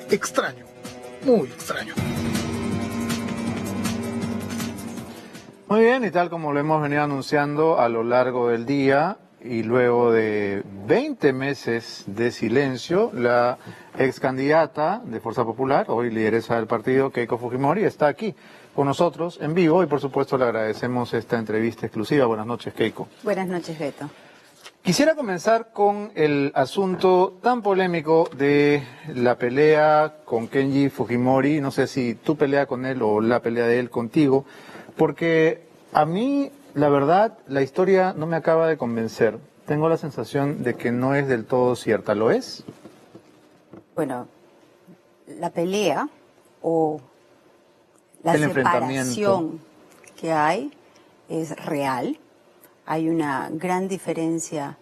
extraño, muy extraño. Muy bien, y tal como lo hemos venido anunciando a lo largo del día y luego de 20 meses de silencio, la ex candidata de Fuerza Popular, hoy lideresa del partido, Keiko Fujimori, está aquí con nosotros en vivo y por supuesto le agradecemos esta entrevista exclusiva. Buenas noches, Keiko. Buenas noches, Beto. Quisiera comenzar con el asunto tan polémico de la pelea con Kenji Fujimori. No sé si tu pelea con él o la pelea de él contigo, porque a mí, la verdad, la historia no me acaba de convencer. Tengo la sensación de que no es del todo cierta. ¿Lo es? Bueno, la pelea o la El separación que hay es real. Hay una gran diferencia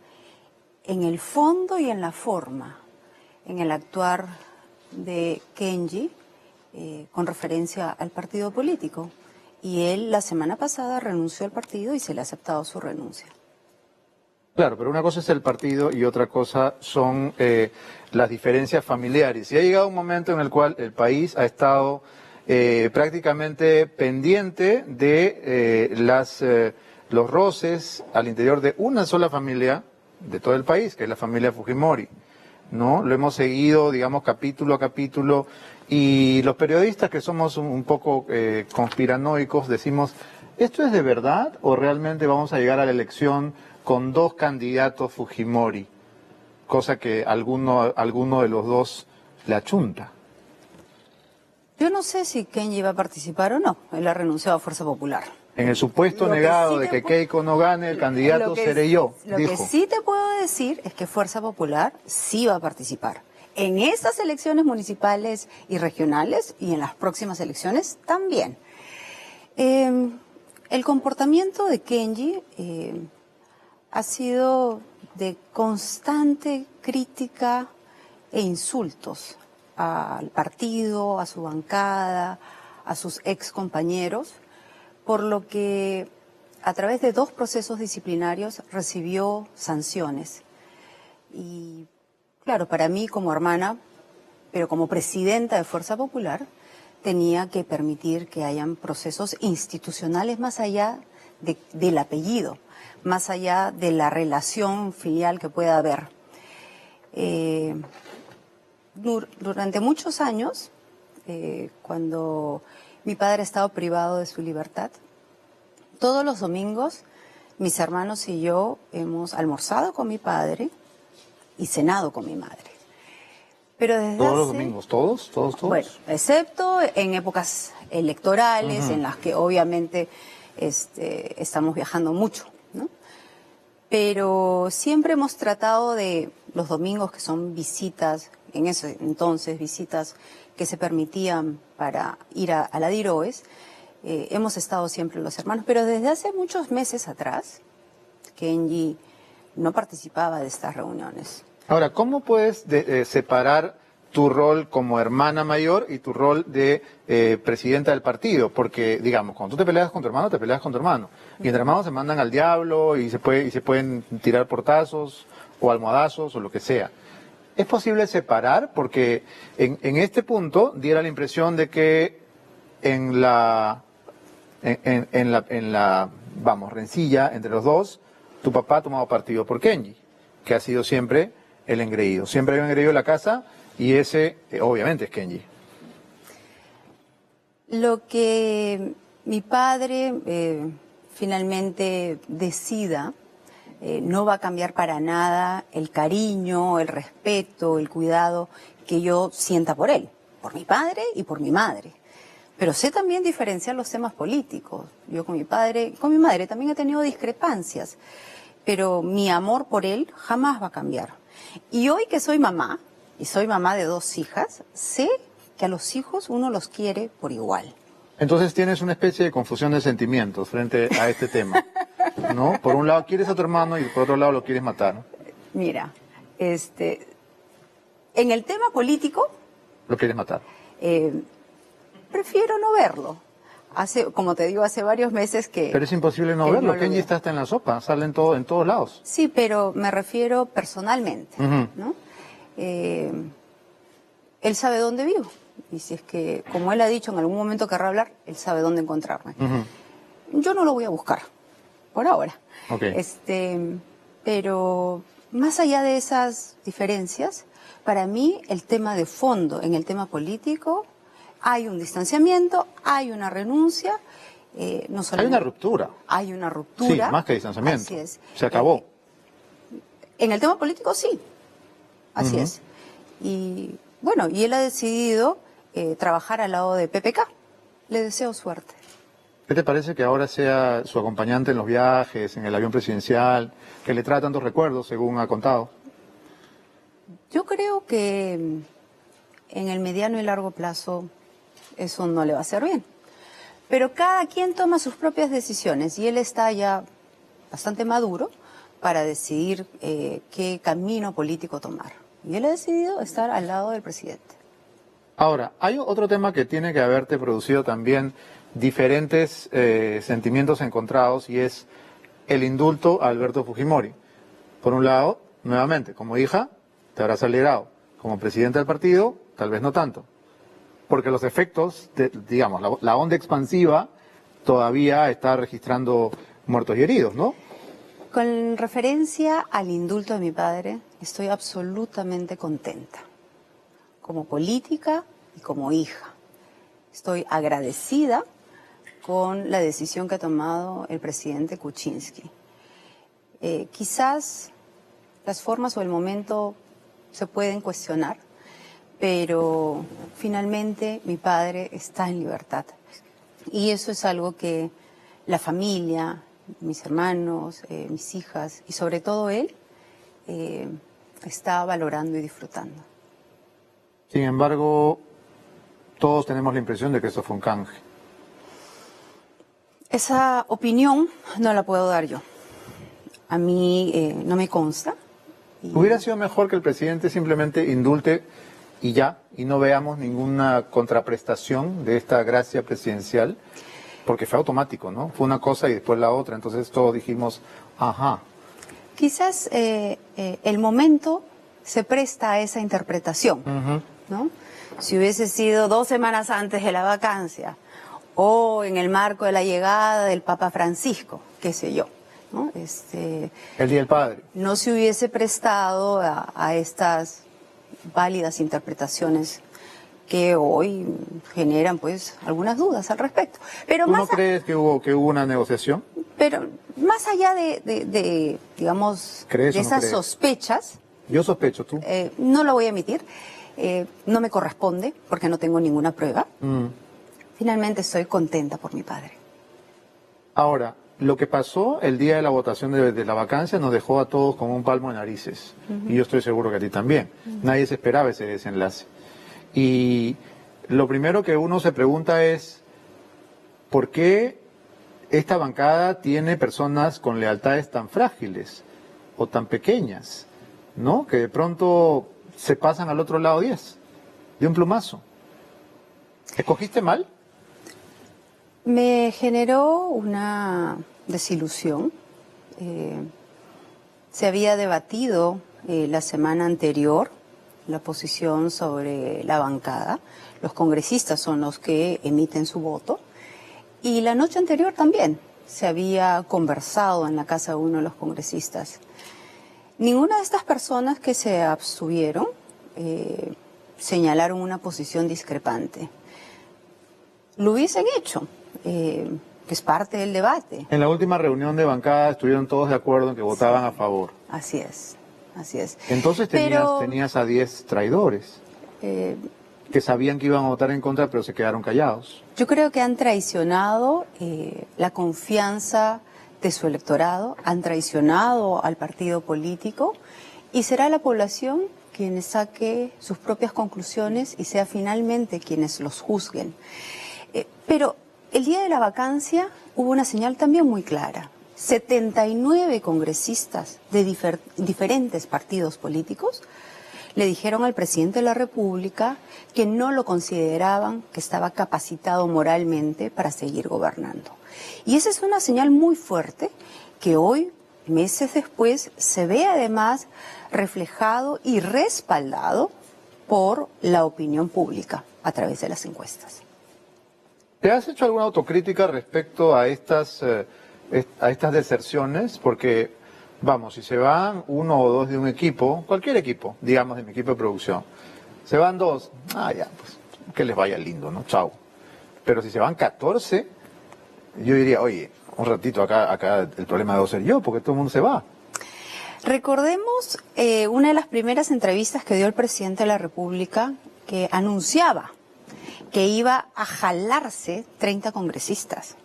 en el fondo y en la forma, en el actuar de Kenji con referencia al partido político. Y él la semana pasada renunció al partido y se le ha aceptado su renuncia. Claro, pero una cosa es el partido y otra cosa son las diferencias familiares. Y ha llegado un momento en el cual el país ha estado prácticamente pendiente de los roces al interior de una sola familia de todo el país, que es la familia Fujimori, ¿no? Lo hemos seguido, digamos, capítulo a capítulo, y los periodistas que somos un poco conspiranoicos decimos, ¿esto es de verdad o realmente vamos a llegar a la elección con dos candidatos Fujimori? Cosa que alguno de los dos le achunta. Yo no sé si Kenji va a participar o no. Él ha renunciado a Fuerza Popular. En el supuesto negado de que Keiko no gane, el candidato seré yo, Lo dijo. que sí te puedo decir es que Fuerza Popular sí va a participar. En estas elecciones municipales y regionales y en las próximas elecciones también. El comportamiento de Kenji ha sido de constante crítica e insultos al partido, a su bancada, a sus ex compañeros, por lo que a través de 2 procesos disciplinarios recibió sanciones. Y claro, para mí como hermana, pero como presidenta de Fuerza Popular, tenía que permitir que hayan procesos institucionales más allá del apellido, más allá de la relación filial que pueda haber. Durante muchos años, cuando mi padre ha estado privado de su libertad, todos los domingos mis hermanos y yo hemos almorzado con mi padre y cenado con mi madre. Pero desde ¿Todos los domingos? ¿Todos? Bueno, excepto en épocas electorales, en las que obviamente estamos viajando mucho, ¿no? Pero siempre hemos tratado de los domingos, que son visitas, en ese entonces visitas que se permitían para ir a la Diroes, hemos estado siempre los hermanos. Pero desde hace muchos meses atrás, Kenji no participaba de estas reuniones. Ahora, ¿cómo puedes separar tu rol como hermana mayor y tu rol de presidenta del partido? Porque, digamos, cuando tú te peleas con tu hermano, te peleas con tu hermano. Y entre hermanos se mandan al diablo y se pueden tirar portazos o almohadazos o lo que sea. ¿Es posible separar? Porque en este punto diera la impresión de que en la rencilla entre los dos, tu papá ha tomado partido por Kenji, que ha sido siempre el engreído. Siempre hay un engreído en la casa y ese, obviamente, es Kenji. Lo que mi padre finalmente decida no va a cambiar para nada el cariño, el respeto, el cuidado que yo sienta por él, por mi padre y por mi madre. Pero sé también diferenciar los temas políticos. Yo con mi madre también he tenido discrepancias, pero mi amor por él jamás va a cambiar. Y hoy que soy mamá, y soy mamá de 2 hijas, sé que a los hijos uno los quiere por igual. Entonces tienes una especie de confusión de sentimientos frente a este tema, ¿no? Por un lado quieres a tu hermano y por otro lado lo quieres matar. Mira, en el tema político... Lo quieres matar. Prefiero no verlo. Como te digo, hace varios meses que... Pero es imposible no verlo. Kenji está hasta en la sopa, sale en todos lados. Sí, pero me refiero personalmente, ¿no? En él sabe dónde vivo. Y si es que, como él ha dicho, en algún momento querrá hablar, él sabe dónde encontrarme. Yo no lo voy a buscar, por ahora. Okay. Pero más allá de esas diferencias, para mí el tema de fondo en el tema político, hay un distanciamiento, hay una renuncia. No hay una ruptura. Hay una ruptura. Sí, más que distanciamiento. Así es. Se acabó. En el tema político sí, así es. Y bueno, y él ha decidido trabajar al lado de PPK. Le deseo suerte. ¿Qué te parece que ahora sea su acompañante en los viajes, en el avión presidencial, que le trae tantos recuerdos, según ha contado? Yo creo que en el mediano y largo plazo eso no le va a hacer bien. Pero cada quien toma sus propias decisiones y él está ya bastante maduro para decidir qué camino político tomar. Y él ha decidido estar al lado del presidente. Ahora, hay otro tema que tiene que haberte producido también diferentes sentimientos encontrados y es el indulto a Alberto Fujimori. Por un lado, nuevamente, como hija, te habrás alegrado. Como presidente del partido, tal vez no tanto. Porque los efectos, digamos, la onda expansiva todavía está registrando muertos y heridos, ¿no? Con referencia al indulto de mi padre, estoy absolutamente contenta. Como política y como hija. Estoy agradecida con la decisión que ha tomado el presidente Kuczynski. Quizás las formas o el momento se pueden cuestionar, pero finalmente mi padre está en libertad. Y eso es algo que la familia, mis hermanos, mis hijas y sobre todo él está valorando y disfrutando. Sin embargo, todos tenemos la impresión de que eso fue un canje. Esa opinión no la puedo dar yo. A mí no me consta. ¿Hubiera sido mejor que el presidente simplemente indulte y ya, y no veamos ninguna contraprestación de esta gracia presidencial? Porque fue automático, ¿no? Fue una cosa y después la otra, entonces todos dijimos, ajá. Quizás el momento se presta a esa interpretación, ¿no? Si hubiese sido 2 semanas antes de la vacancia o en el marco de la llegada del Papa Francisco, qué sé yo, ¿no? El Día del Padre. No se hubiese prestado a estas válidas interpretaciones que hoy generan pues algunas dudas al respecto. Pero ¿Tú no crees que hubo una negociación? Pero más allá de digamos, ¿crees de o no esas crees? sospechas, Yo sospecho, ¿tú? no lo voy a emitir, no me corresponde porque no tengo ninguna prueba. Finalmente estoy contenta por mi padre. Ahora, lo que pasó el día de la votación de la vacancia nos dejó a todos con un palmo de narices. Y yo estoy seguro que a ti también. Nadie se esperaba ese desenlace. Y lo primero que uno se pregunta es, ¿por qué esta bancada tiene personas con lealtades tan frágiles o tan pequeñas, ¿no? Que de pronto se pasan al otro lado 10, de un plumazo. ¿Escogiste mal? Me generó una desilusión. Se había debatido la semana anterior la posición sobre la bancada. Los congresistas son los que emiten su voto. Y la noche anterior también se había conversado en la casa de uno de los congresistas. Ninguna de estas personas que se abstuvieron señalaron una posición discrepante. Lo hubiesen hecho, que es parte del debate. En la última reunión de bancada estuvieron todos de acuerdo en que votaban a favor. Así es, así es. Entonces tenías a 10 traidores que sabían que iban a votar en contra, pero se quedaron callados. Yo creo que han traicionado la confianza de su electorado, han traicionado al partido político y será la población quienes saque sus propias conclusiones y sea finalmente quienes los juzguen. Pero el día de la vacancia hubo una señal también muy clara. 79 congresistas de diferentes partidos políticos le dijeron al presidente de la República que no lo consideraban que estaba capacitado moralmente para seguir gobernando. Y esa es una señal muy fuerte que hoy, meses después, se ve además reflejado y respaldado por la opinión pública a través de las encuestas. ¿Te has hecho alguna autocrítica respecto a estas deserciones? Porque, vamos, si se van uno o dos de un equipo, cualquier equipo, digamos de mi equipo de producción, se van dos, ya, pues, que les vaya lindo, ¿no? Chao. Pero si se van 14, yo diría, oye, un ratito acá el problema debo ser yo, porque todo el mundo se va. Recordemos una de las primeras entrevistas que dio el presidente de la República, que anunciaba que iba a jalarse 30 congresistas.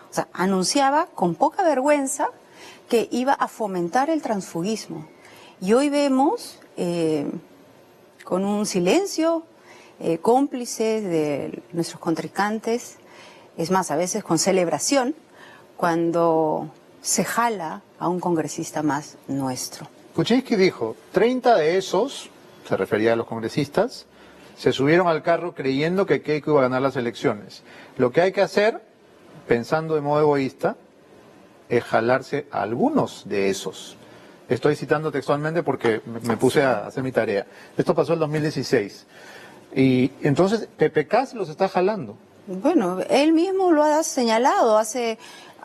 O sea, anunciaba con poca vergüenza que iba a fomentar el transfugismo. Y hoy vemos, con un silencio cómplice de nuestros contrincantes, es más, a veces con celebración, cuando se jala a un congresista más nuestro. Kuczynski dijo, 30 de esos, se refería a los congresistas, se subieron al carro creyendo que Keiko iba a ganar las elecciones. Lo que hay que hacer, pensando de modo egoísta, es jalarse a algunos de esos. Estoy citando textualmente porque me puse a hacer mi tarea. Esto pasó en 2016. Y entonces PPK se los está jalando. Bueno, él mismo lo ha señalado hace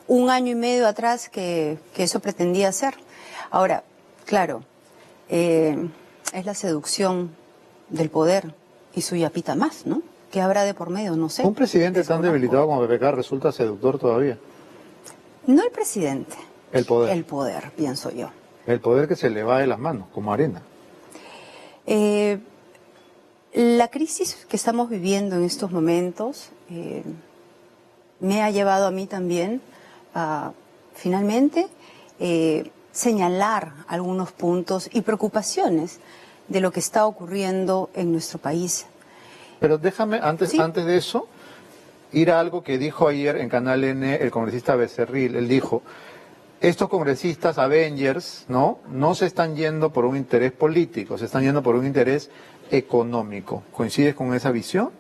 1 año y medio atrás que eso pretendía hacer. Ahora, claro, es la seducción del poder y su yapita más, ¿no? ¿Qué habrá de por medio? No sé. Un presidente tan debilitado como PPK resulta seductor todavía. No el presidente. El poder. El poder, pienso yo. El poder que se le va de las manos, como arena. La crisis que estamos viviendo en estos momentos me ha llevado a mí también a, finalmente, señalar algunos puntos y preocupaciones de lo que está ocurriendo en nuestro país. Pero déjame, antes de eso, ir a algo que dijo ayer en Canal N el congresista Becerril. Él dijo, estos congresistas Avengers, no se están yendo por un interés político, se están yendo por un interés económico. ¿Coincides con esa visión?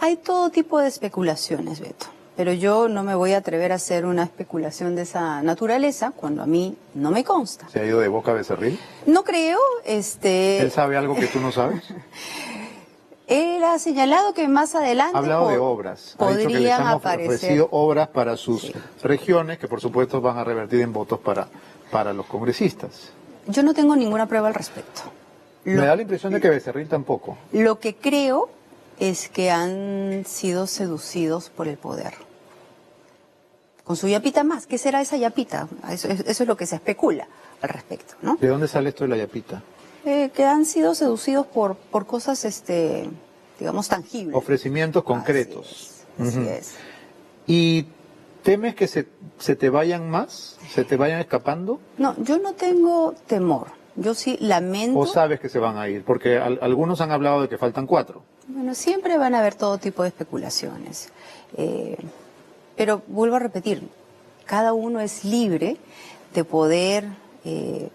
Hay todo tipo de especulaciones, Beto, pero yo no me voy a atrever a hacer una especulación de esa naturaleza cuando a mí no me consta. ¿Se ha ido de boca Becerril? No creo, ¿Él sabe algo que tú no sabes? Él ha señalado que más adelante ha hablado de obras. Ha dicho que les han ofrecido obras para sus regiones, que por supuesto van a revertir en votos para los congresistas. Yo no tengo ninguna prueba al respecto. Me da la impresión de que Becerril tampoco. Lo que creo es que han sido seducidos por el poder. Con su yapita más. ¿Qué será esa yapita? Eso es lo que se especula al respecto, ¿no? ¿De dónde sale esto de la yapita? Que han sido seducidos por cosas, digamos, tangibles. Ofrecimientos concretos. Así es. ¿Y temes que se te vayan más? ¿Se te vayan escapando? No, yo no tengo temor. Yo sí lamento. ¿O sabes que se van a ir? Porque algunos han hablado de que faltan 4. Bueno, siempre van a haber todo tipo de especulaciones. Pero vuelvo a repetir, cada uno es libre de poder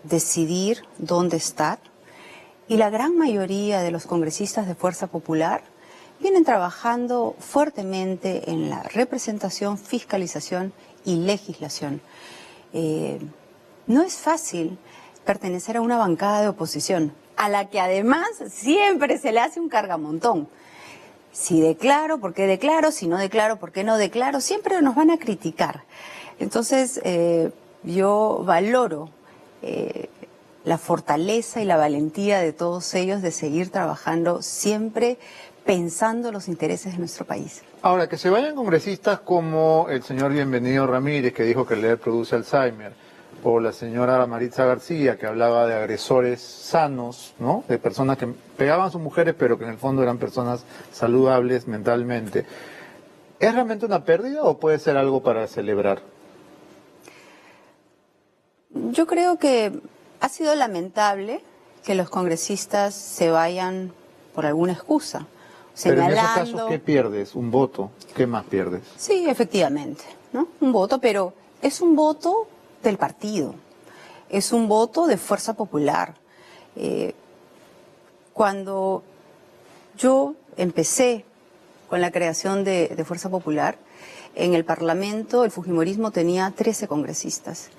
decidir dónde estar. Y la gran mayoría de los congresistas de Fuerza Popular vienen trabajando fuertemente en la representación, fiscalización y legislación. No es fácil pertenecer a una bancada de oposición, a la que además siempre se le hace un cargamontón. Si declaro, ¿por qué declaro? Si no declaro, ¿por qué no declaro? Siempre nos van a criticar. Entonces, yo valoro la fortaleza y la valentía de todos ellos de seguir trabajando siempre pensando los intereses de nuestro país. Ahora, que se vayan congresistas como el señor Bienvenido Ramírez, que dijo que leer produce Alzheimer, o la señora Maritza García, que hablaba de agresores sanos, ¿no? De personas que pegaban a sus mujeres, pero que en el fondo eran personas saludables mentalmente. ¿Es realmente una pérdida o puede ser algo para celebrar? Yo creo que ha sido lamentable que los congresistas se vayan por alguna excusa, señalando... Pero en esos casos, ¿qué pierdes? ¿Un voto? ¿Qué más pierdes? Sí, efectivamente, ¿no? Un voto, pero es un voto del partido, es un voto de Fuerza Popular. Cuando yo empecé con la creación de Fuerza Popular, en el Parlamento el fujimorismo tenía 13 congresistas.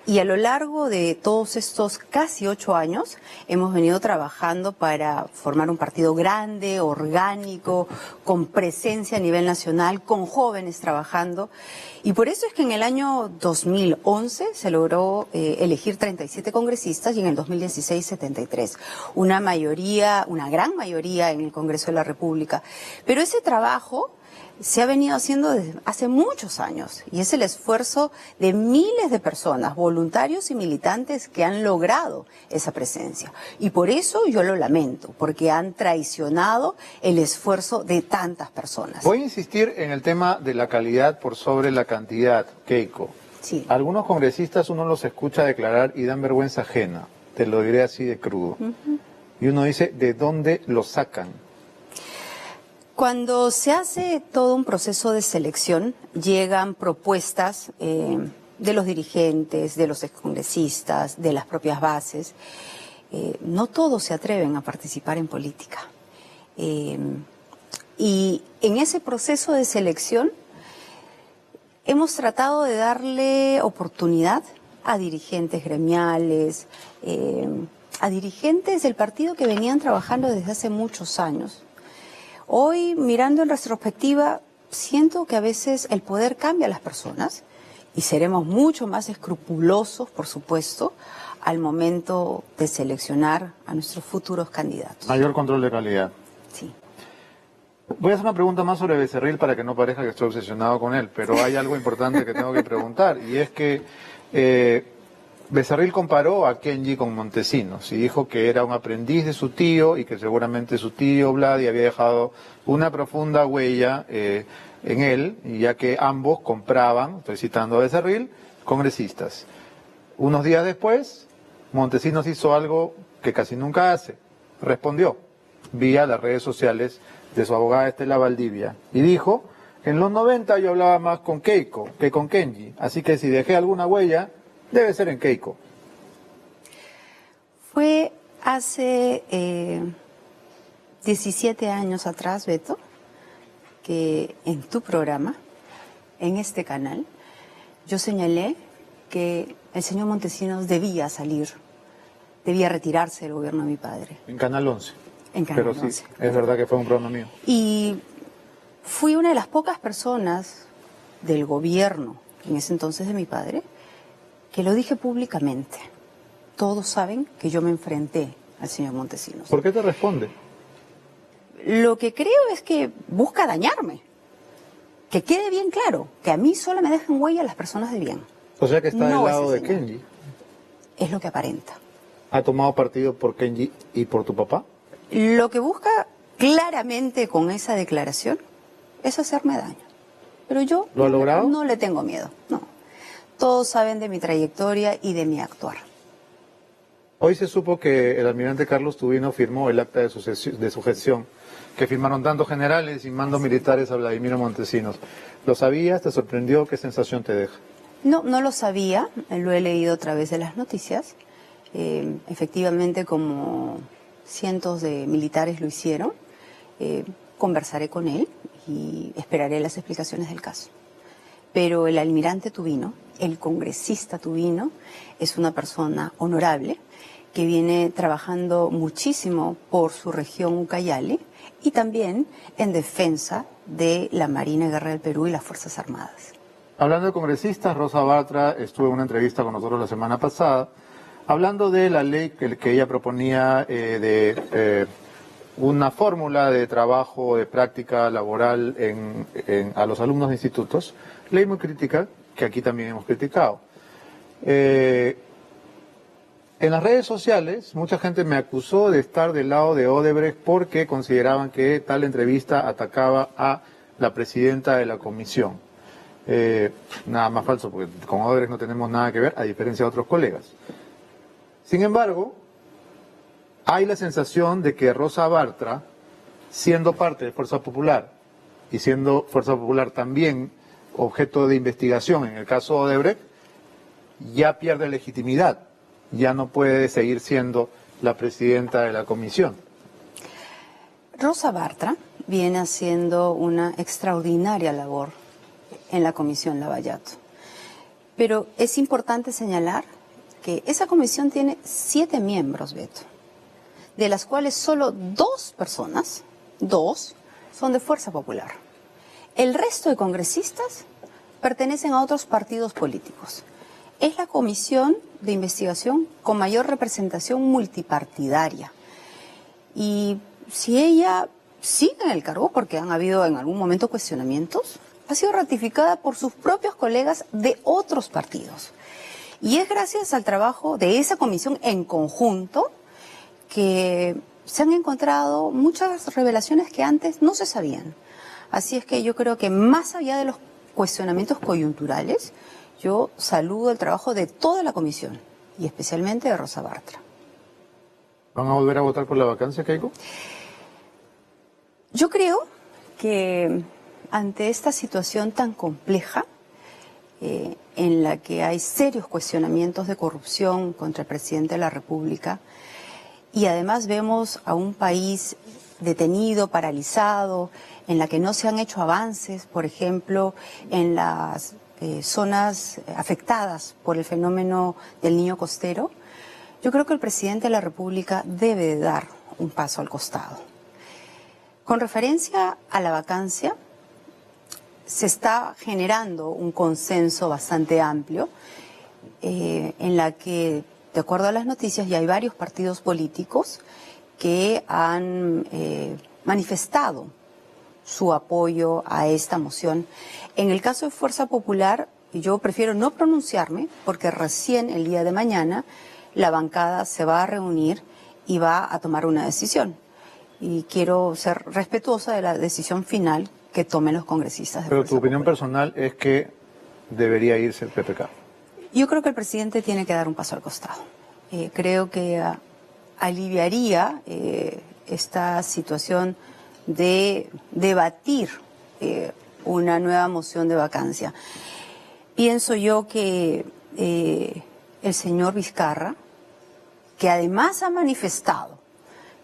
Y a lo largo de todos estos casi 8 años hemos venido trabajando para formar un partido grande, orgánico, con presencia a nivel nacional, con jóvenes trabajando. Y por eso es que en el año 2011 se logró elegir 37 congresistas y en el 2016 73. Una mayoría, una gran mayoría en el Congreso de la República. Pero ese trabajo se ha venido haciendo desde hace muchos años y es el esfuerzo de miles de personas, voluntarios y militantes que han logrado esa presencia. Y por eso yo lo lamento, porque han traicionado el esfuerzo de tantas personas. Voy a insistir en el tema de la calidad por sobre la cantidad, Keiko. Sí. Algunos congresistas uno los escucha declarar y dan vergüenza ajena, te lo diré así de crudo. Y uno dice, ¿de dónde los sacan? Cuando se hace todo un proceso de selección, llegan propuestas de los dirigentes, de los excongresistas, de las propias bases. No todos se atreven a participar en política. Y en ese proceso de selección hemos tratado de darle oportunidad a dirigentes gremiales, a dirigentes del partido que venían trabajando desde hace muchos años. Hoy, mirando en retrospectiva, siento que a veces el poder cambia a las personas y seremos mucho más escrupulosos, por supuesto, al momento de seleccionar a nuestros futuros candidatos. Mayor control de calidad. Sí. Voy a hacer una pregunta más sobre Becerril para que no parezca que estoy obsesionado con él, pero hay algo importante que tengo que preguntar y es que Becerril comparó a Kenji con Montesinos y dijo que era un aprendiz de su tío y que seguramente su tío Vladi había dejado una profunda huella en él, ya que ambos compraban, estoy citando a Becerril, congresistas. Unos días después, Montesinos hizo algo que casi nunca hace, respondió vía las redes sociales de su abogada Estela Valdivia y dijo, en los 90 yo hablaba más con Keiko que con Kenji, así que si dejé alguna huella, debe ser en Keiko. Fue hace 17 años atrás, Beto, que en tu programa, en este canal, yo señalé que el señor Montesinos debía salir, debía retirarse del gobierno de mi padre. En Canal 11. En Canal Pero 11. sí, es verdad que fue un programa mío. Y fui una de las pocas personas del gobierno, en ese entonces de mi padre, que lo dije públicamente. Todos saben que yo me enfrenté al señor Montesinos. ¿Por qué te responde? Lo que creo es que busca dañarme. Que quede bien claro, que a mí solo me dejan huella las personas de bien. O sea que está No del lado de ese señor. Kenji. Es lo que aparenta. ¿Ha tomado partido por Kenji y por tu papá? Lo que busca claramente con esa declaración es hacerme daño. Pero yo ¿Lo ha logrado? no le tengo miedo, no. Todos saben de mi trayectoria y de mi actuar. Hoy se supo que el almirante Carlos Tubino firmó el acta de sujeción que firmaron tantos generales y mandos militares a Vladimiro Montesinos. ¿Lo sabías? ¿Te sorprendió? ¿Qué sensación te deja? No, no lo sabía, lo he leído a través de las noticias. Efectivamente, como cientos de militares lo hicieron, conversaré con él y esperaré las explicaciones del caso. Pero el almirante Tubino, el congresista Tubino, es una persona honorable que viene trabajando muchísimo por su región Ucayali y también en defensa de la Marina Guerra del Perú y las Fuerzas Armadas. Hablando de congresistas, Rosa Bartra estuvo en una entrevista con nosotros la semana pasada, hablando de la ley que ella proponía una fórmula de trabajo, de práctica laboral a los alumnos de institutos, ley muy crítica, que aquí también hemos criticado. En las redes sociales, mucha gente me acusó de estar del lado de Odebrecht porque consideraban que tal entrevista atacaba a la presidenta de la comisión. Nada más falso, porque con Odebrecht no tenemos nada que ver, a diferencia de otros colegas. Sin embargo, hay la sensación de que Rosa Bartra, siendo parte de Fuerza Popular y siendo Fuerza Popular también objeto de investigación en el caso Odebrecht, ya pierde legitimidad, ya no puede seguir siendo la presidenta de la comisión. Rosa Bartra viene haciendo una extraordinaria labor en la Comisión Lavallato. Pero es importante señalar que esa comisión tiene 7 miembros, Beto, de las cuales solo 2 personas, 2, son de Fuerza Popular. El resto de congresistas pertenecen a otros partidos políticos. Es la comisión de investigación con mayor representación multipartidaria. Y si ella sigue en el cargo, porque han habido en algún momento cuestionamientos, ha sido ratificada por sus propios colegas de otros partidos. Y es gracias al trabajo de esa comisión en conjunto que se han encontrado muchas revelaciones que antes no se sabían. Así es que yo creo que más allá de los cuestionamientos coyunturales, yo saludo el trabajo de toda la comisión y especialmente de Rosa Bartra. ¿Van a volver a votar por la vacancia, Keiko? Yo creo que ante esta situación tan compleja, en la que hay serios cuestionamientos de corrupción contra el presidente de la República, y además vemos a un país detenido, paralizado, en la que no se han hecho avances, por ejemplo, en las zonas afectadas por el fenómeno del niño costero, yo creo que el presidente de la República debe de dar un paso al costado. Con referencia a la vacancia, se está generando un consenso bastante amplio en la que, de acuerdo a las noticias, ya hay varios partidos políticos que han manifestado su apoyo a esta moción. En el caso de Fuerza Popular, yo prefiero no pronunciarme porque recién el día de mañana la bancada se va a reunir y va a tomar una decisión. Y quiero ser respetuosa de la decisión final que tomen los congresistas. Pero tu opinión personal es que debería irse el PPK. Yo creo que el presidente tiene que dar un paso al costado. Creo que aliviaría esta situación de debatir una nueva moción de vacancia. Pienso yo que el señor Vizcarra, que además ha manifestado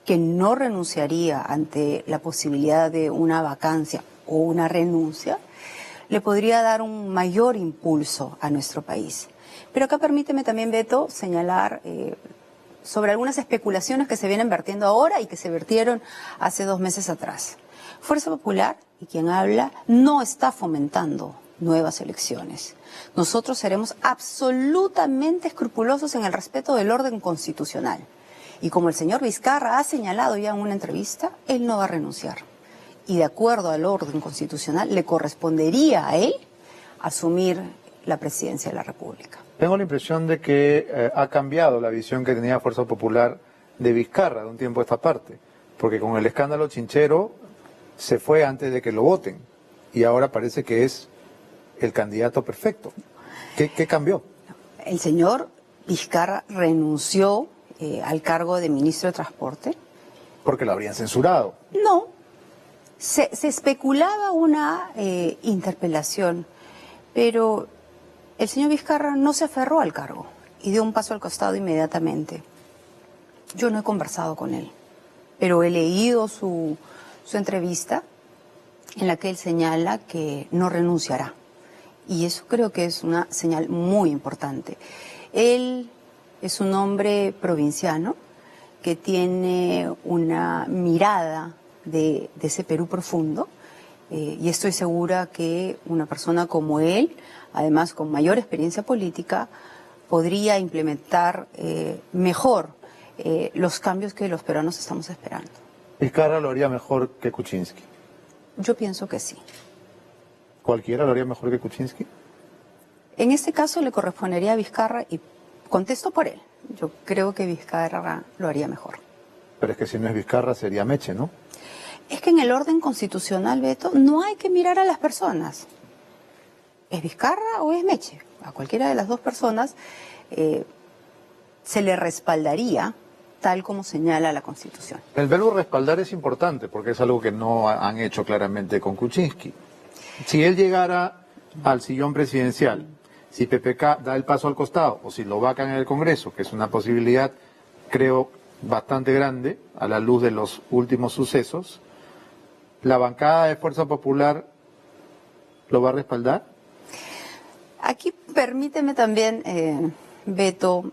que no renunciaría ante la posibilidad de una vacancia o una renuncia, le podría dar un mayor impulso a nuestro país. Pero acá permíteme también, Beto, señalar sobre algunas especulaciones que se vienen vertiendo ahora y que se vertieron hace 2 meses atrás. Fuerza Popular, y quien habla, no está fomentando nuevas elecciones. Nosotros seremos absolutamente escrupulosos en el respeto del orden constitucional. Y como el señor Vizcarra ha señalado ya en una entrevista, él no va a renunciar. Y de acuerdo al orden constitucional, le correspondería a él asumir la presidencia de la República. Tengo la impresión de que ha cambiado la visión que tenía Fuerza Popular de Vizcarra de un tiempo a esta parte, porque con el escándalo Chinchero se fue antes de que lo voten y ahora parece que es el candidato perfecto. ¿Qué cambió? El señor Vizcarra renunció al cargo de ministro de Transporte. Porque lo habrían censurado. No, se especulaba una interpelación, pero el señor Vizcarra no se aferró al cargo y dio un paso al costado inmediatamente. Yo no he conversado con él, pero he leído su entrevista en la que él señala que no renunciará. Y eso creo que es una señal muy importante. Él es un hombre provinciano que tiene una mirada de ese Perú profundo y estoy segura que una persona como él, además con mayor experiencia política, podría implementar mejor los cambios que los peruanos estamos esperando. Vizcarra lo haría mejor que Kuczynski. Yo pienso que sí. ¿Cualquiera lo haría mejor que Kuczynski? En este caso le correspondería a Vizcarra y contesto por él. Yo creo que Vizcarra lo haría mejor. Pero es que si no es Vizcarra sería Meche, ¿no? Es que en el orden constitucional, Beto, no hay que mirar a las personas. ¿Es Vizcarra o es Meche? A cualquiera de las dos personas se le respaldaría tal como señala la Constitución. El verbo respaldar es importante porque es algo que no han hecho claramente con Kuczynski. Si él llegara al sillón presidencial, si PPK da el paso al costado o si lo vacan en el Congreso, que es una posibilidad, creo, bastante grande a la luz de los últimos sucesos, ¿la bancada de Fuerza Popular lo va a respaldar? Aquí permíteme también, Beto,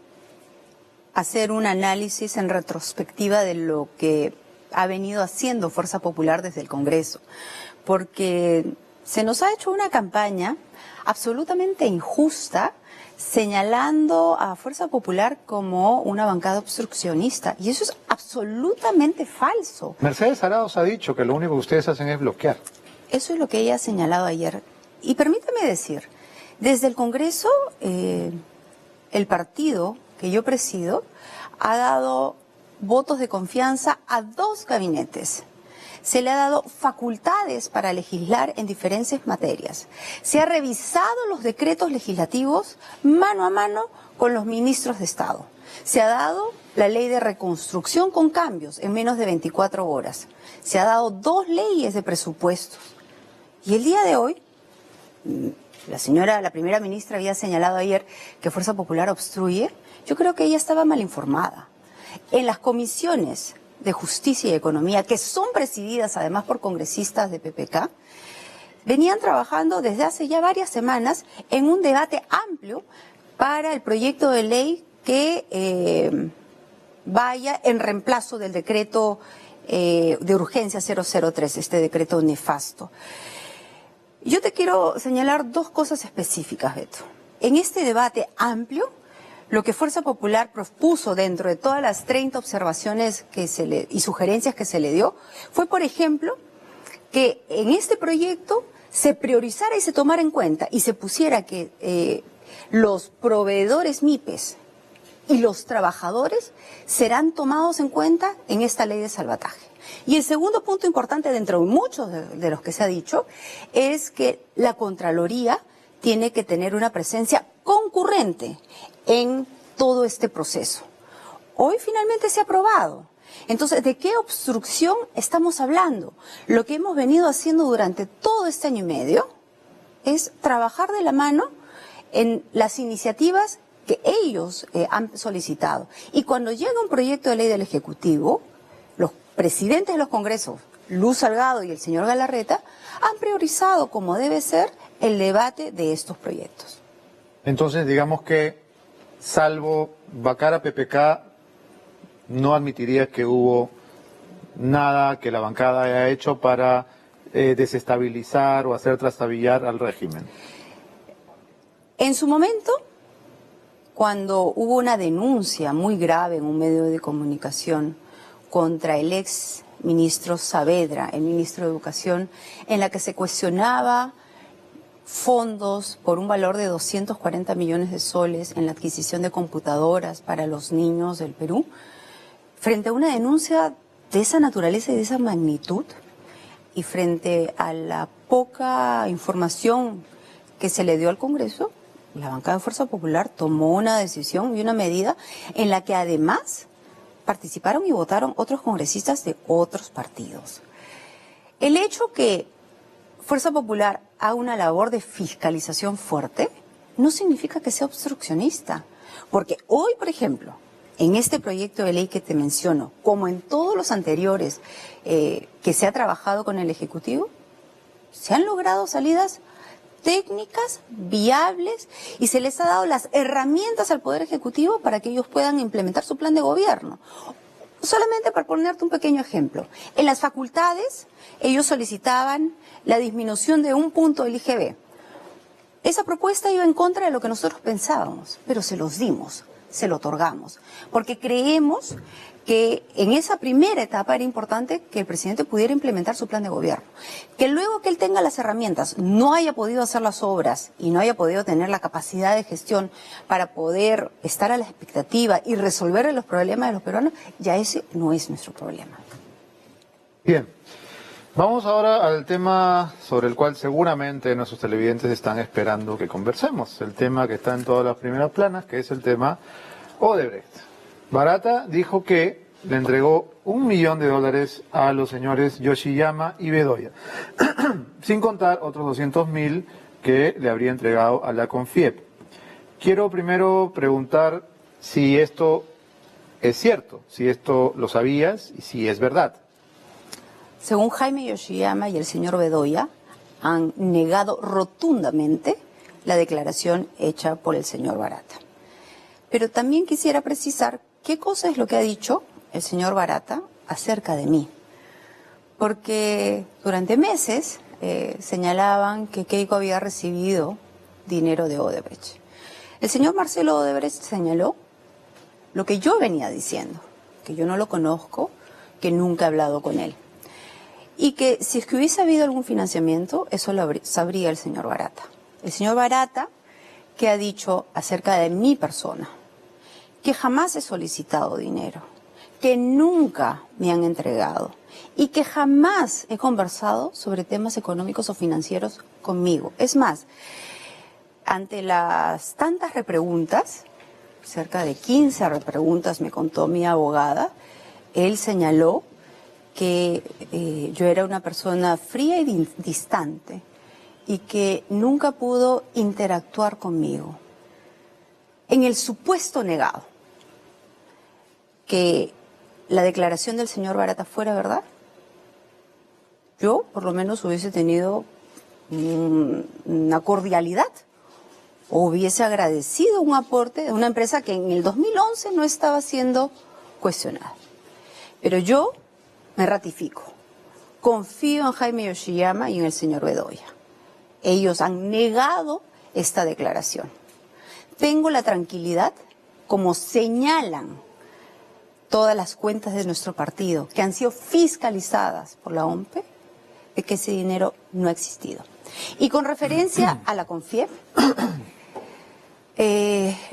hacer un análisis en retrospectiva de lo que ha venido haciendo Fuerza Popular desde el Congreso, porque se nos ha hecho una campaña absolutamente injusta señalando a Fuerza Popular como una bancada obstruccionista, y eso es absolutamente falso. Mercedes Arauz ha dicho que lo único que ustedes hacen es bloquear. Eso es lo que ella ha señalado ayer. Y permítame decir, desde el Congreso, el partido que yo presido ha dado votos de confianza a 2 gabinetes. Se le ha dado facultades para legislar en diferentes materias. Se ha revisado los decretos legislativos mano a mano con los ministros de Estado. Se ha dado la ley de reconstrucción con cambios en menos de 24 horas. Se ha dado 2 leyes de presupuestos. Y el día de hoy, la primera ministra había señalado ayer que Fuerza Popular obstruye. Yo creo que ella estaba mal informada. En las comisiones de Justicia y Economía, que son presididas además por congresistas de PPK, venían trabajando desde hace ya varias semanas en un debate amplio para el proyecto de ley que vaya en reemplazo del decreto de urgencia 003, este decreto nefasto. Yo te quiero señalar 2 cosas específicas, Beto. En este debate amplio, lo que Fuerza Popular propuso dentro de todas las 30 observaciones y sugerencias que se le dio, fue, por ejemplo, que en este proyecto se priorizara y se tomara en cuenta y se pusiera que los proveedores MIPES y los trabajadores serán tomados en cuenta en esta ley de salvataje. Y el segundo punto importante dentro de muchos de los que se ha dicho es que la Contraloría tiene que tener una presencia concurrente en todo este proceso. Hoy finalmente se ha aprobado. Entonces, ¿de qué obstrucción estamos hablando? Lo que hemos venido haciendo durante todo este año y medio es trabajar de la mano en las iniciativas que ellos han solicitado. Y cuando llega un proyecto de ley del Ejecutivo, los presidentes de los congresos, Luz Salgado y el señor Galarreta, han priorizado, como debe ser, el debate de estos proyectos. Entonces, digamos que, salvo vacar a PPK, no admitiría que hubo nada que la bancada haya hecho para desestabilizar o hacer trastabillar al régimen. En su momento, cuando hubo una denuncia muy grave en un medio de comunicación contra el ex ministro Saavedra, el ministro de Educación, en la que se cuestionaba fondos por un valor de 240 millones de soles en la adquisición de computadoras para los niños del Perú, frente a una denuncia de esa naturaleza y de esa magnitud, y frente a la poca información que se le dio al Congreso, la bancada de Fuerza Popular tomó una decisión y una medida en la que además participaron y votaron otros congresistas de otros partidos. El hecho que Fuerza Popular haga una labor de fiscalización fuerte no significa que sea obstruccionista, porque hoy, por ejemplo, en este proyecto de ley que te menciono, como en todos los anteriores que se ha trabajado con el Ejecutivo, se han logrado salidas técnicas, viables, y se les ha dado las herramientas al Poder Ejecutivo para que ellos puedan implementar su plan de gobierno. Solamente para ponerte un pequeño ejemplo, en las facultades ellos solicitaban la disminución de 1 punto del IGB. Esa propuesta iba en contra de lo que nosotros pensábamos, pero se los dimos, se lo otorgamos, porque creemos que en esa primera etapa era importante que el presidente pudiera implementar su plan de gobierno. Que luego que él tenga las herramientas, no haya podido hacer las obras y no haya podido tener la capacidad de gestión para poder estar a la expectativa y resolver los problemas de los peruanos, ya ese no es nuestro problema. Bien, vamos ahora al tema sobre el cual seguramente nuestros televidentes están esperando que conversemos, el tema que está en todas las primeras planas, que es el tema Odebrecht. Barata dijo que le entregó $1 millón a los señores Yoshiyama y Bedoya, sin contar otros 200.000 que le habría entregado a la CONFIEP. Quiero primero preguntar si esto es cierto, si esto lo sabías y si es verdad. Según Jaime Yoshiyama y el señor Bedoya, han negado rotundamente la declaración hecha por el señor Barata. Pero también quisiera precisar qué cosa es lo que ha dicho el señor Barata acerca de mí. Porque durante meses señalaban que Keiko había recibido dinero de Odebrecht. El señor Marcelo Odebrecht señaló lo que yo venía diciendo, que yo no lo conozco, que nunca he hablado con él. Y que si es que hubiese habido algún financiamiento, eso lo sabría el señor Barata. El señor Barata, que ha dicho acerca de mi persona, que jamás he solicitado dinero, que nunca me han entregado y que jamás he conversado sobre temas económicos o financieros conmigo. Es más, ante las tantas repreguntas, cerca de 15 repreguntas me contó mi abogada, él señaló que yo era una persona fría y distante y que nunca pudo interactuar conmigo. En el supuesto negado que la declaración del señor Barata fuera verdad, yo por lo menos hubiese tenido una cordialidad o hubiese agradecido un aporte de una empresa que en el 2011 no estaba siendo cuestionada. Pero yo me ratifico, confío en Jaime Yoshiyama y en el señor Bedoya. Ellos han negado esta declaración. Tengo la tranquilidad, como señalan todas las cuentas de nuestro partido, que han sido fiscalizadas por la OMPE, de que ese dinero no ha existido. Y con referencia a la CONFIEP,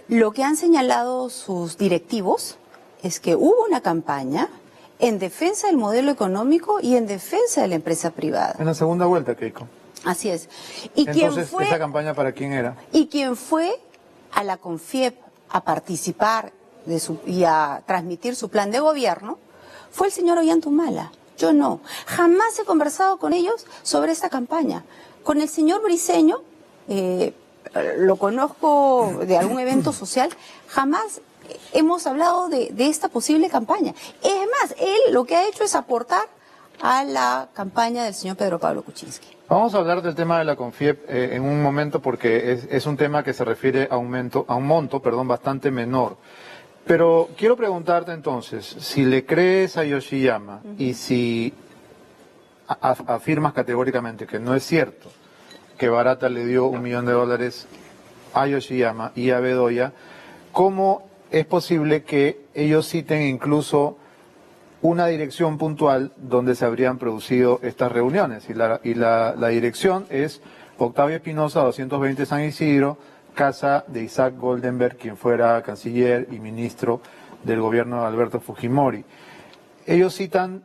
lo que han señalado sus directivos es que hubo una campaña en defensa del modelo económico y en defensa de la empresa privada. En la segunda vuelta, Keiko. Así es. ¿Y entonces, ¿esa campaña para quién era? Y quien fue a la CONFIEP a participar y a transmitir su plan de gobierno fue el señor Ollantumala. Yo no. Jamás he conversado con ellos sobre esta campaña. Con el señor Briceño, lo conozco de algún evento social, jamás hemos hablado de esta posible campaña. Es más, él lo que ha hecho es aportar a la campaña del señor Pedro Pablo Kuczynski. Vamos a hablar del tema de la CONFIEP en un momento porque es un tema que se refiere a un monto bastante menor. Pero quiero preguntarte entonces, si le crees a Yoshiyama y si afirmas categóricamente que no es cierto que Barata le dio $1 millón a Yoshiyama y a Bedoya, ¿cómo es posible que ellos citen incluso una dirección puntual donde se habrían producido estas reuniones? Y la dirección es Octavio Espinosa, 220 San Isidro, casa de Isaac Goldenberg, quien fuera canciller y ministro del gobierno de Alberto Fujimori. Ellos citan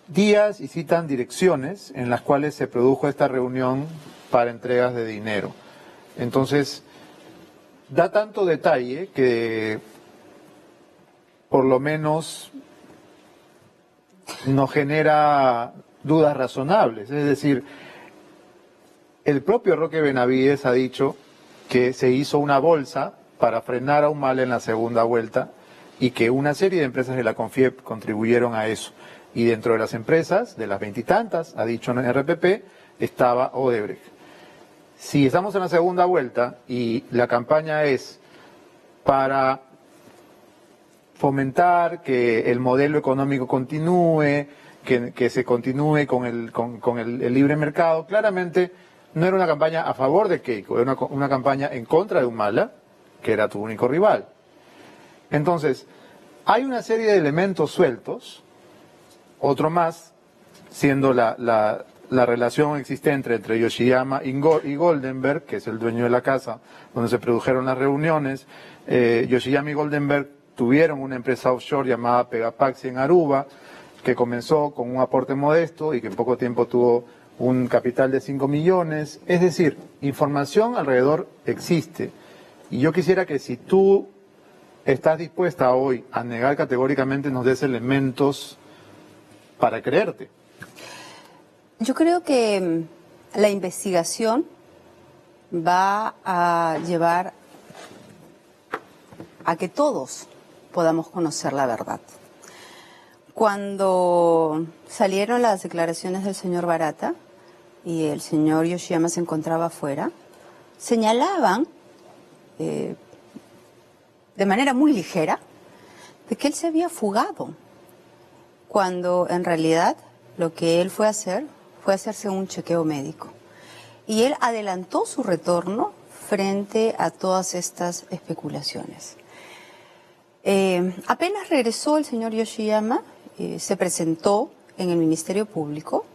días y citan direcciones en las cuales se produjo esta reunión para entregas de dinero. Entonces, da tanto detalle que por lo menos nos genera dudas razonables. Es decir, el propio Roque Benavides ha dicho que se hizo una bolsa para frenar a Humala en la segunda vuelta y que una serie de empresas de la CONFIEP contribuyeron a eso. Y dentro de las empresas, de las veintitantas, ha dicho en RPP, estaba Odebrecht. Si estamos en la segunda vuelta y la campaña es para fomentar que el modelo económico continúe, que se continúe con el libre mercado, claramente no era una campaña a favor de Keiko, era una campaña en contra de Humala, que era tu único rival. Entonces, hay una serie de elementos sueltos, otro más, siendo la relación existente entre Yoshiyama y Goldenberg, que es el dueño de la casa donde se produjeron las reuniones. Yoshiyama y Goldenberg tuvieron una empresa offshore llamada Pegapaxi en Aruba, que comenzó con un aporte modesto y que en poco tiempo tuvo un capital de 5 millones. Es decir, información alrededor existe. Y yo quisiera que si tú estás dispuesta hoy a negar categóricamente, nos des elementos para creerte. Yo creo que la investigación va a llevar a que todos podamos conocer la verdad. Cuando salieron las declaraciones del señor Barata y el señor Yoshiyama se encontraba afuera, señalaban de manera muy ligera de que él se había fugado, cuando en realidad lo que él fue a hacer fue hacerse un chequeo médico. Y él adelantó su retorno frente a todas estas especulaciones. Apenas regresó el señor Yoshiyama, se presentó en el Ministerio Público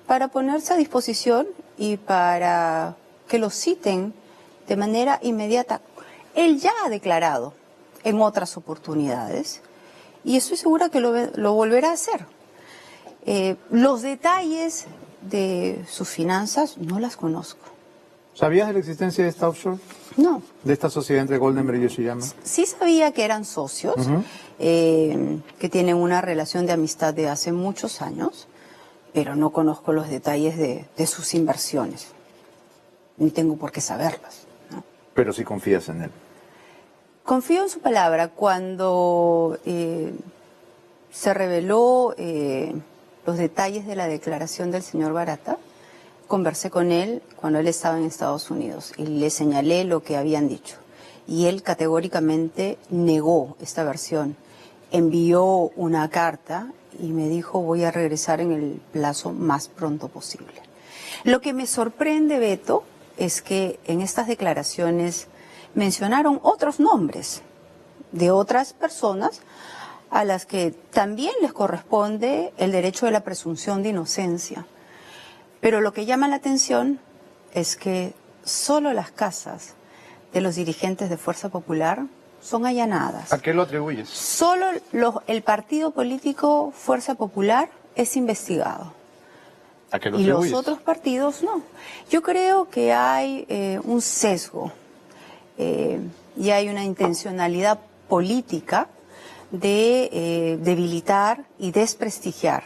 para ponerse a disposición y para que lo citen de manera inmediata. Él ya ha declarado en otras oportunidades y estoy segura que lo volverá a hacer. Los detalles de sus finanzas no las conozco. ¿Sabías de la existencia de esta offshore? No. De esta sociedad entre Goldenberg y Yoshiyama. Sí sabía que eran socios, que tienen una relación de amistad de hace muchos años, pero no conozco los detalles de sus inversiones. Ni tengo por qué saberlas, ¿no? Pero sí confías en él. Confío en su palabra. Cuando se reveló los detalles de la declaración del señor Barata, conversé con él cuando él estaba en Estados Unidos y le señalé lo que habían dicho. Y él categóricamente negó esta versión. Envió una carta y me dijo: voy a regresar en el plazo más pronto posible. Lo que me sorprende, Beto, es que en estas declaraciones mencionaron otros nombres de otras personas a las que también les corresponde el derecho de la presunción de inocencia. Pero lo que llama la atención es que solo las casas de los dirigentes de Fuerza Popular son allanadas. ¿A qué lo atribuyes? Solo el partido político Fuerza Popular es investigado. ¿A qué lo Y atribuyes? los otros partidos no. Yo creo que hay un sesgo y hay una intencionalidad política de debilitar y desprestigiar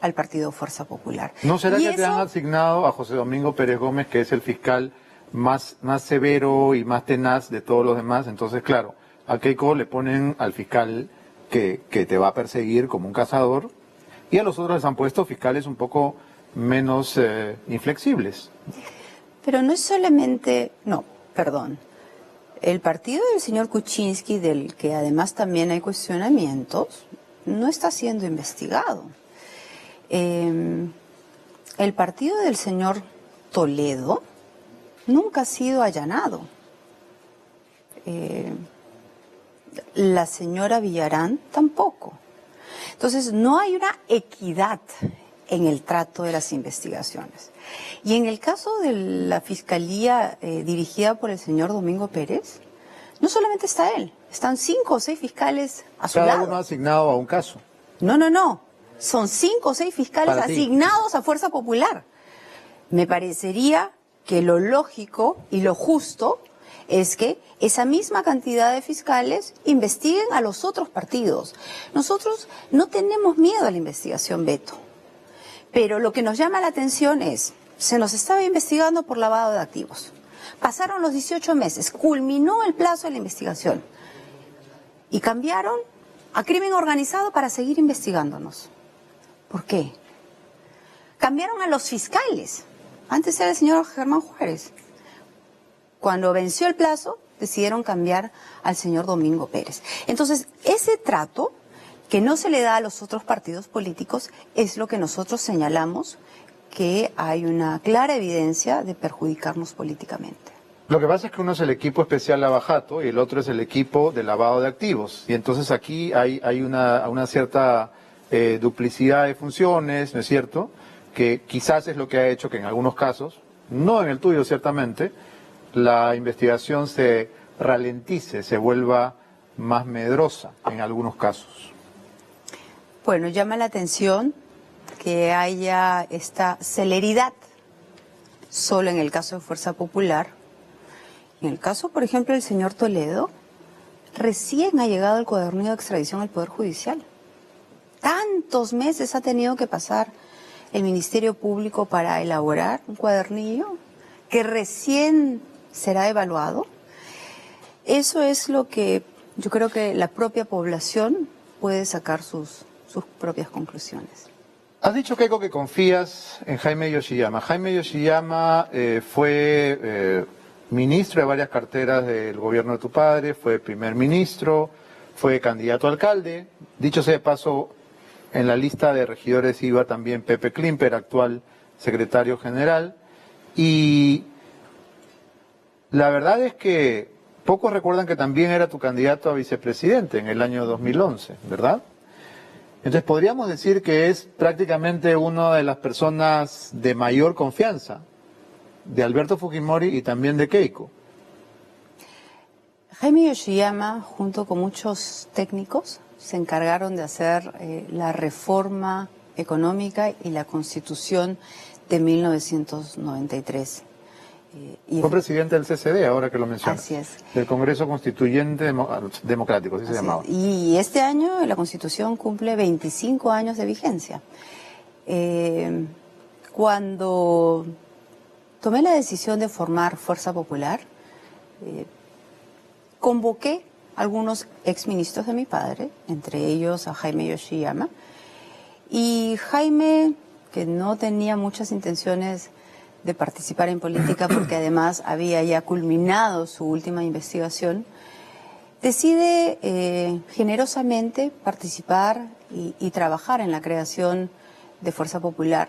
al partido Fuerza Popular. ¿No será Y que te han asignado a José Domingo Pérez Gómez, que es el fiscal más severo y más tenaz de todos los demás? Entonces, claro, a Keiko le ponen al fiscal que te va a perseguir como un cazador, y a los otros les han puesto fiscales un poco menos inflexibles. Pero no es solamente... No, perdón. El partido del señor Kuczynski, del que además también hay cuestionamientos, no está siendo investigado. El partido del señor Toledo nunca ha sido allanado. La señora Villarán tampoco. Entonces, no hay una equidad en el trato de las investigaciones. Y en el caso de la fiscalía dirigida por el señor Domingo Pérez, no solamente está él, están 5 o 6 fiscales a su lado. Cada uno asignado a un caso. No. Son 5 o 6 fiscales Para ti. asignados a Fuerza Popular. Me parecería que lo lógico y lo justo es que esa misma cantidad de fiscales investiguen a los otros partidos. Nosotros no tenemos miedo a la investigación, Beto. Pero lo que nos llama la atención es, se nos estaba investigando por lavado de activos. Pasaron los 18 meses, culminó el plazo de la investigación y cambiaron a crimen organizado para seguir investigándonos. ¿Por qué? Cambiaron a los fiscales. Antes era el señor Germán Juárez. Cuando venció el plazo, decidieron cambiar al señor Domingo Pérez. Entonces, ese trato que no se le da a los otros partidos políticos es lo que nosotros señalamos que hay una clara evidencia de perjudicarnos políticamente. Lo que pasa es que uno es el equipo especial Lavajato y el otro es el equipo de lavado de activos. Y entonces aquí hay una cierta duplicidad de funciones, ¿no es cierto? Que quizás es lo que ha hecho que en algunos casos, no en el tuyo ciertamente, la investigación se ralentice, se vuelva más medrosa en algunos casos. Bueno, llama la atención que haya esta celeridad solo en el caso de Fuerza Popular. En el caso, por ejemplo, del señor Toledo, recién ha llegado el cuadernillo de extradición al Poder Judicial. Tantos meses ha tenido que pasar el Ministerio Público para elaborar un cuadernillo que recién será evaluado. Eso es lo que yo creo que la propia población puede sacar sus propias conclusiones. Has dicho, Keiko, que confías en Jaime Yoshiyama. Jaime Yoshiyama fue ministro de varias carteras del gobierno de tu padre, fue primer ministro, fue candidato a alcalde. Dicho sea de paso, en la lista de regidores iba también Pepe Klimper, actual secretario general. Y la verdad es que pocos recuerdan que también era tu candidato a vicepresidente en el año 2011, ¿verdad? Entonces podríamos decir que es prácticamente una de las personas de mayor confianza de Alberto Fujimori y también de Keiko. Jaime Yoshiyama, junto con muchos técnicos, se encargaron de hacer la reforma económica y la Constitución de 1993. Fue presidente del CCD, ahora que lo mencionas. Así es. Del Congreso Constituyente Democrático, así se llamaba. Y este año la Constitución cumple 25 años de vigencia. Cuando tomé la decisión de formar Fuerza Popular, convoqué a algunos exministros de mi padre, entre ellos a Jaime Yoshiyama, y Jaime, que no tenía muchas intenciones de participar en política porque además había ya culminado su última investigación, decide generosamente participar y trabajar en la creación de Fuerza Popular.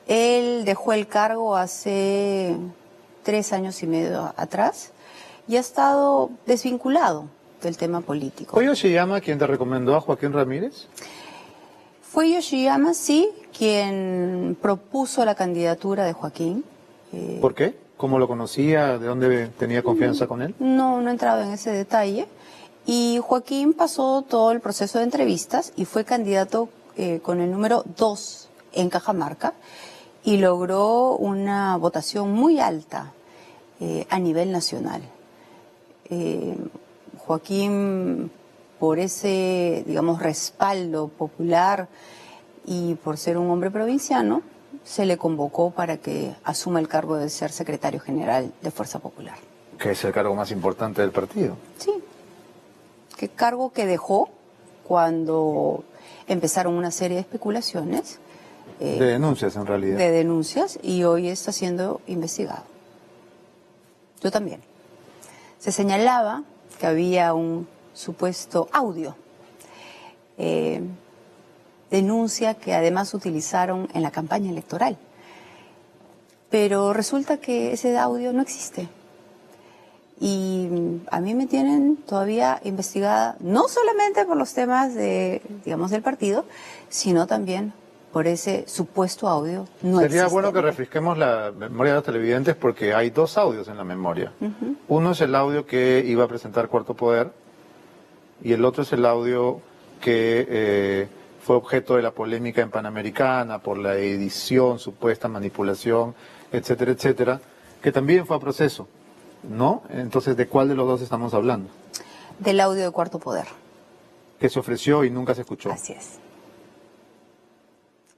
Él dejó el cargo hace 3 años y medio atrás y ha estado desvinculado del tema político. ¿Fue Yoshiyama quien te recomendó a Joaquín Ramírez? Fue Yoshiyama, sí, quien propuso la candidatura de Joaquín. ¿Por qué? ¿Cómo lo conocía? ¿De dónde tenía confianza con él? No he entrado en ese detalle. Y Joaquín pasó todo el proceso de entrevistas y fue candidato con el número 2 en Cajamarca y logró una votación muy alta a nivel nacional. Joaquín, por ese, digamos, respaldo popular y por ser un hombre provinciano, se le convocó para que asuma el cargo de ser secretario general de Fuerza Popular. Que es el cargo más importante del partido. Sí, que cargo que dejó cuando empezaron una serie de especulaciones. De denuncias, en realidad. De denuncias, y hoy está siendo investigado. Yo también. Se señalaba que había un supuesto audio, denuncia que además utilizaron en la campaña electoral. Pero resulta que ese audio no existe. Y a mí me tienen todavía investigada, no solamente por los temas de, digamos, del partido, sino también por ese supuesto audio. Sería bueno que refresquemos la memoria de los televidentes porque hay 2 audios en la memoria. Uno es el audio que iba a presentar Cuarto Poder y el otro es el audio que fue objeto de la polémica en Panamericana por la edición, supuesta manipulación, etcétera, etcétera, que también fue a proceso, ¿no? Entonces, ¿de cuál de los 2 estamos hablando? Del audio de Cuarto Poder. Que se ofreció y nunca se escuchó. Así es.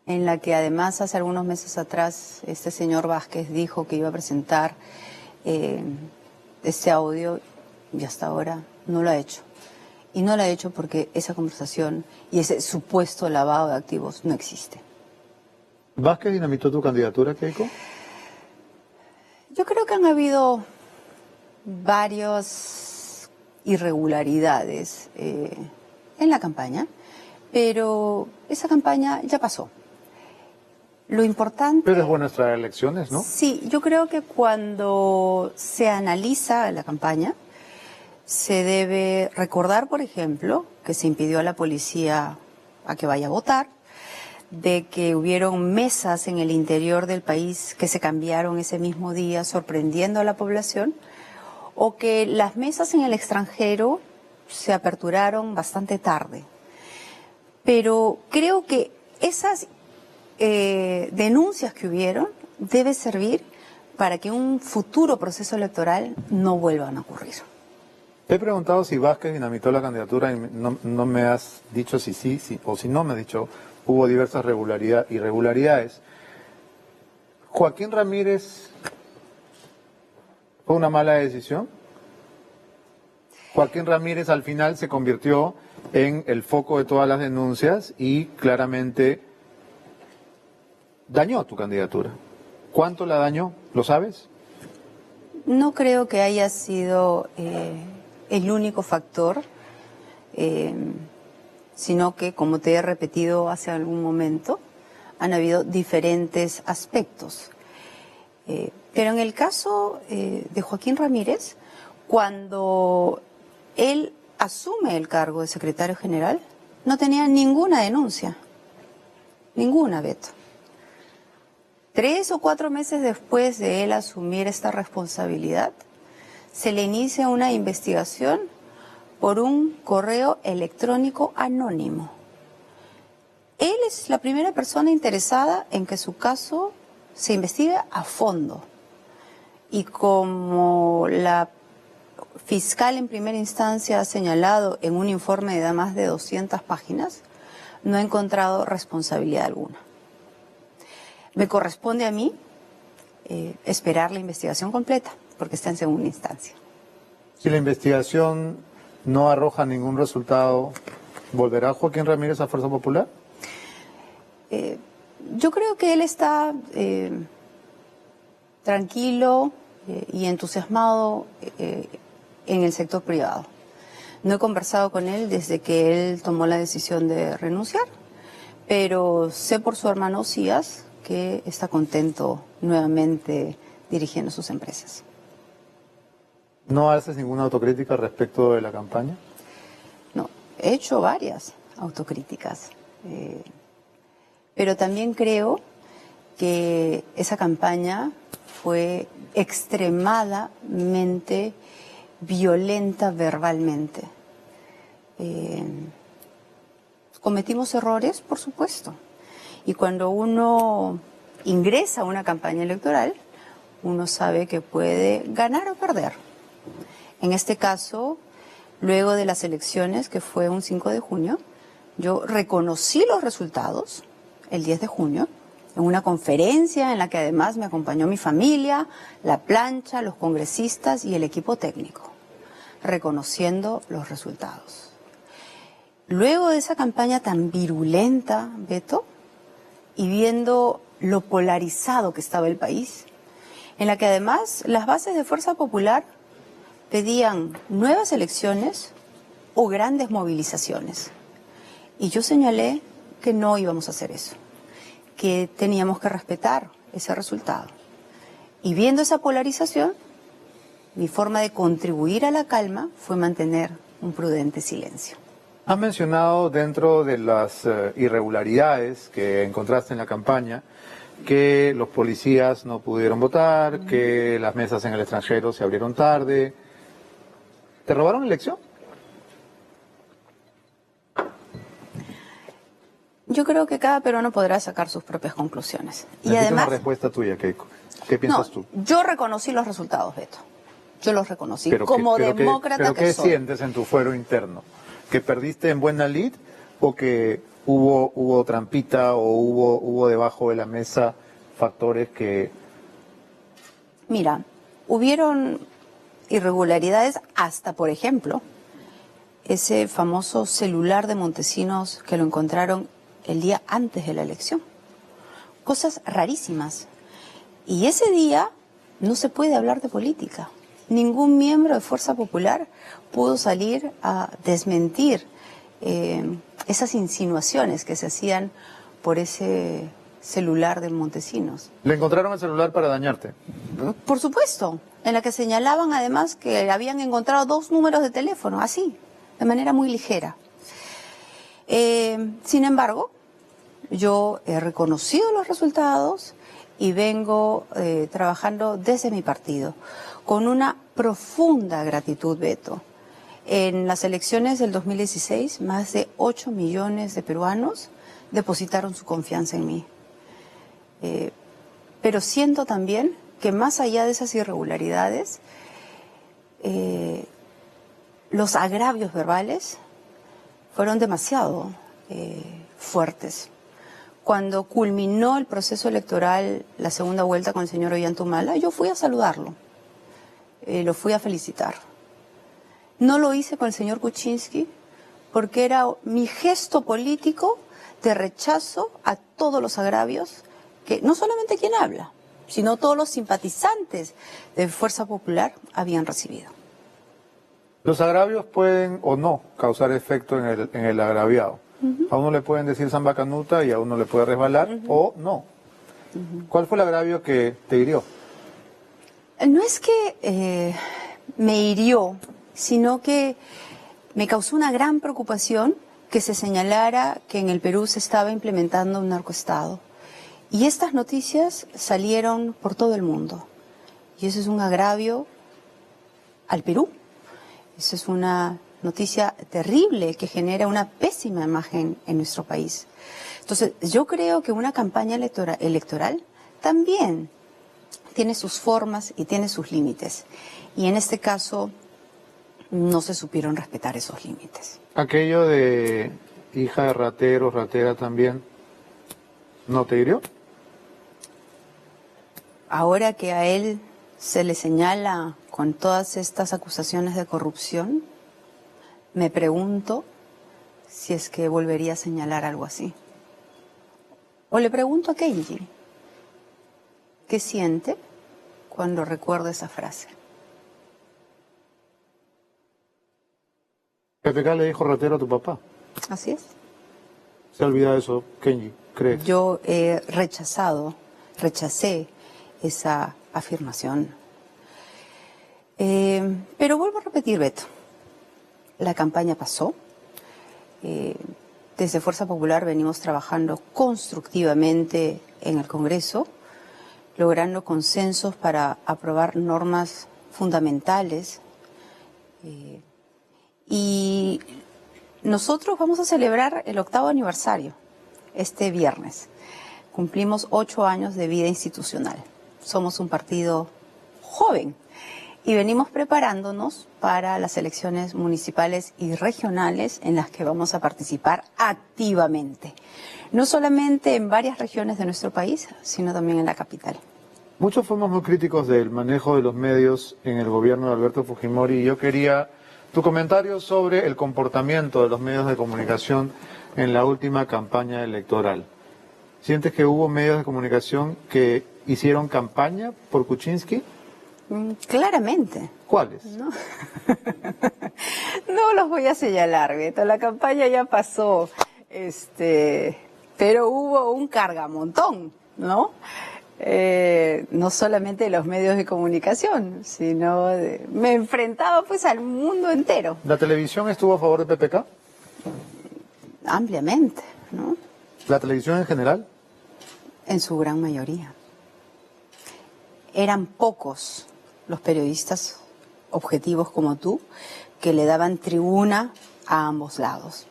En la que además hace algunos meses atrás este señor Vázquez dijo que iba a presentar este audio y hasta ahora no lo ha hecho. Y no lo ha hecho porque esa conversación y ese supuesto lavado de activos no existe. ¿Vázquez dinamitó tu candidatura, Keiko? Yo creo que han habido varias irregularidades en la campaña, pero esa campaña ya pasó. Lo importante... Pero es bueno extraer elecciones, ¿no? Sí, yo creo que cuando se analiza la campaña, se debe recordar, por ejemplo, que se impidió a la policía a que vaya a votar, de que hubieron mesas en el interior del país que se cambiaron ese mismo día, sorprendiendo a la población, o que las mesas en el extranjero se aperturaron bastante tarde. Pero creo que esas denuncias que hubieron debe servir para que un futuro proceso electoral no vuelvan a ocurrir. Te he preguntado si Vázquez dinamitó la candidatura y no me has dicho si sí, o si no me has dicho, hubo diversas irregularidades. ¿Joaquín Ramírez fue una mala decisión? Joaquín Ramírez al final se convirtió en el foco de todas las denuncias y claramente dañó tu candidatura. ¿Cuánto la dañó? ¿Lo sabes? No creo que haya sido el único factor, sino que, como te he repetido hace algún momento, han habido diferentes aspectos. Pero en el caso de Joaquín Ramírez, cuando él asume el cargo de secretario general, no tenía ninguna denuncia, ninguna, Beto. 3 o 4 meses después de él asumir esta responsabilidad, se le inicia una investigación por un correo electrónico anónimo. Él es la primera persona interesada en que su caso se investigue a fondo. Y como la fiscal en primera instancia ha señalado en un informe de más de 200 páginas, no ha encontrado responsabilidad alguna. Me corresponde a mí esperar la investigación completa, porque está en segunda instancia. Si la investigación no arroja ningún resultado, ¿volverá Joaquín Ramírez a Fuerza Popular? Yo creo que él está tranquilo y entusiasmado en el sector privado. No he conversado con él desde que él tomó la decisión de renunciar, pero sé por su hermano Cías que está contento nuevamente dirigiendo sus empresas. ¿No haces ninguna autocrítica respecto de la campaña? No, he hecho varias autocríticas, pero también creo que esa campaña fue extremadamente violenta verbalmente. Cometimos errores, por supuesto. Y cuando uno ingresa a una campaña electoral, uno sabe que puede ganar o perder. En este caso, luego de las elecciones, que fue un 5 de junio, yo reconocí los resultados el 10 de junio, en una conferencia en la que además me acompañó mi familia, la plancha, los congresistas y el equipo técnico, reconociendo los resultados. Luego de esa campaña tan virulenta, Beto, y viendo lo polarizado que estaba el país, en la que además las bases de Fuerza Popular pedían nuevas elecciones o grandes movilizaciones. Y yo señalé que no íbamos a hacer eso, que teníamos que respetar ese resultado. Y viendo esa polarización, mi forma de contribuir a la calma fue mantener un prudente silencio. Has mencionado dentro de las irregularidades que encontraste en la campaña que los policías no pudieron votar, que las mesas en el extranjero se abrieron tarde. ¿Te robaron la elección? Yo creo que cada peruano podrá sacar sus propias conclusiones. Necesito Y además, una respuesta tuya, Keiko. ¿Qué piensas tú? Yo reconocí los resultados, Beto. Yo los reconocí Pero como ¿pero demócrata qué que soy. sientes en tu fuero interno? ¿Que perdiste en buena lid o que hubo trampita o hubo debajo de la mesa factores que... Mira, hubieron irregularidades hasta, por ejemplo, ese famoso celular de Montesinos que lo encontraron el día antes de la elección. Cosas rarísimas. Y ese día no se puede hablar de política. Ningún miembro de Fuerza Popular pudo salir a desmentir esas insinuaciones que se hacían por ese celular de Montesinos. ¿Le encontraron el celular para dañarte? Por supuesto, en la que señalaban además que habían encontrado 2 números de teléfono, así, de manera muy ligera. Sin embargo, yo he reconocido los resultados y vengo trabajando desde mi partido con una profunda gratitud, Beto. En las elecciones del 2016, más de 8 millones de peruanos depositaron su confianza en mí. Pero siento también que más allá de esas irregularidades, los agravios verbales fueron demasiado fuertes. Cuando culminó el proceso electoral, la segunda vuelta con el señor Ollantumala, yo fui a saludarlo, lo fui a felicitar. No lo hice con el señor Kuczynski porque era mi gesto político de rechazo a todos los agravios que no solamente quien habla, sino todos los simpatizantes de Fuerza Popular habían recibido. Los agravios pueden o no causar efecto en el agraviado. A uno le pueden decir samba canuta y a uno le puede resbalar o no. ¿Cuál fue el agravio que te hirió? No es que me hirió, sino que me causó una gran preocupación que se señalara que en el Perú se estaba implementando un narcoestado. Y estas noticias salieron por todo el mundo. Y eso es un agravio al Perú. Eso es una noticia terrible que genera una pésima imagen en nuestro país. Entonces, yo creo que una campaña electoral también tiene sus formas y tiene sus límites. Y en este caso no se supieron respetar esos límites. Aquello de hija de ratero, ratera también, ¿no te hirió? Ahora que a él se le señala con todas estas acusaciones de corrupción, me pregunto si es que volvería a señalar algo así. O le pregunto a Kenji, ¿qué siente cuando recuerda esa frase? PPK le dijo ratero a tu papá. Así es. ¿Se olvida eso, Kenji? ¿Crees? Yo he rechacé esa afirmación. Pero vuelvo a repetir, Beto, la campaña pasó. Desde Fuerza Popular venimos trabajando constructivamente en el Congreso, logrando consensos para aprobar normas fundamentales. Y nosotros vamos a celebrar el 8º aniversario este viernes. Cumplimos 8 años de vida institucional. Somos un partido joven y venimos preparándonos para las elecciones municipales y regionales en las que vamos a participar activamente. No solamente en varias regiones de nuestro país, sino también en la capital. Muchos fuimos muy críticos del manejo de los medios en el gobierno de Alberto Fujimori y yo quería tu comentario sobre el comportamiento de los medios de comunicación en la última campaña electoral. ¿Sientes que hubo medios de comunicación que hicieron campaña por Kuczynski? Claramente. ¿Cuáles? No, no los voy a señalar, Beto. La campaña ya pasó, pero hubo un cargamontón, ¿no? No solamente de los medios de comunicación, sino me enfrentaba pues al mundo entero. ¿La televisión estuvo a favor de PPK? Ampliamente, ¿no? ¿La televisión en general? En su gran mayoría. Eran pocos los periodistas objetivos como tú que le daban tribuna a ambos lados.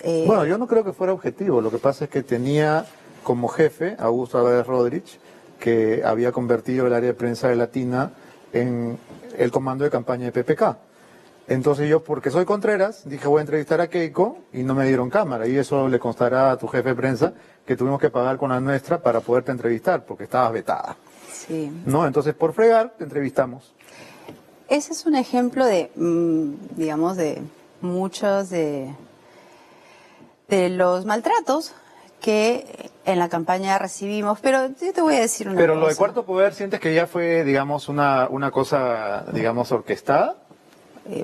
Bueno, yo no creo que fuera objetivo. Lo que pasa es que tenía como jefe a Augusto Álvarez Rodríguez, que había convertido el área de prensa de Latina en el comando de campaña de PPK. Entonces yo, porque soy Contreras, dije voy a entrevistar a Keiko y no me dieron cámara. Y eso le constará a tu jefe de prensa que tuvimos que pagar con la nuestra para poderte entrevistar, porque estabas vetada. Sí. ¿No? Entonces por fregar te entrevistamos. Ese es un ejemplo de, digamos, de muchos de los maltratos que en la campaña recibimos, pero yo te voy a decir una cosa. Pero lo de Cuarto Poder, ¿sientes que ya fue, digamos, una cosa, digamos, orquestada?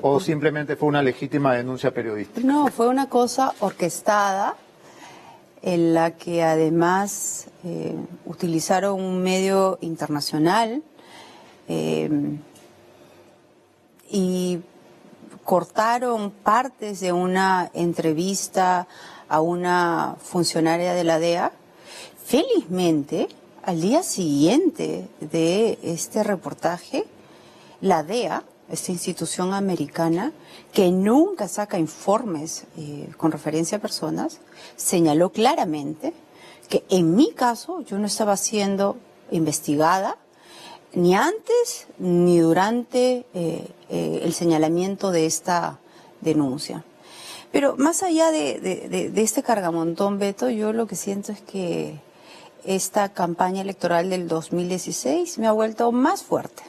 ¿O simplemente fue una legítima denuncia periodística? No, fue una cosa orquestada en la que además utilizaron un medio internacional y cortaron partes de una entrevista a una funcionaria de la DEA. Felizmente, al día siguiente de este reportaje, la DEA, esta institución americana, que nunca saca informes con referencia a personas, señaló claramente que en mi caso yo no estaba siendo investigada ni antes ni durante el señalamiento de esta denuncia. Pero más allá de este cargamontón, Beto, yo lo que siento es que esta campaña electoral del 2016 me ha vuelto más fuerte,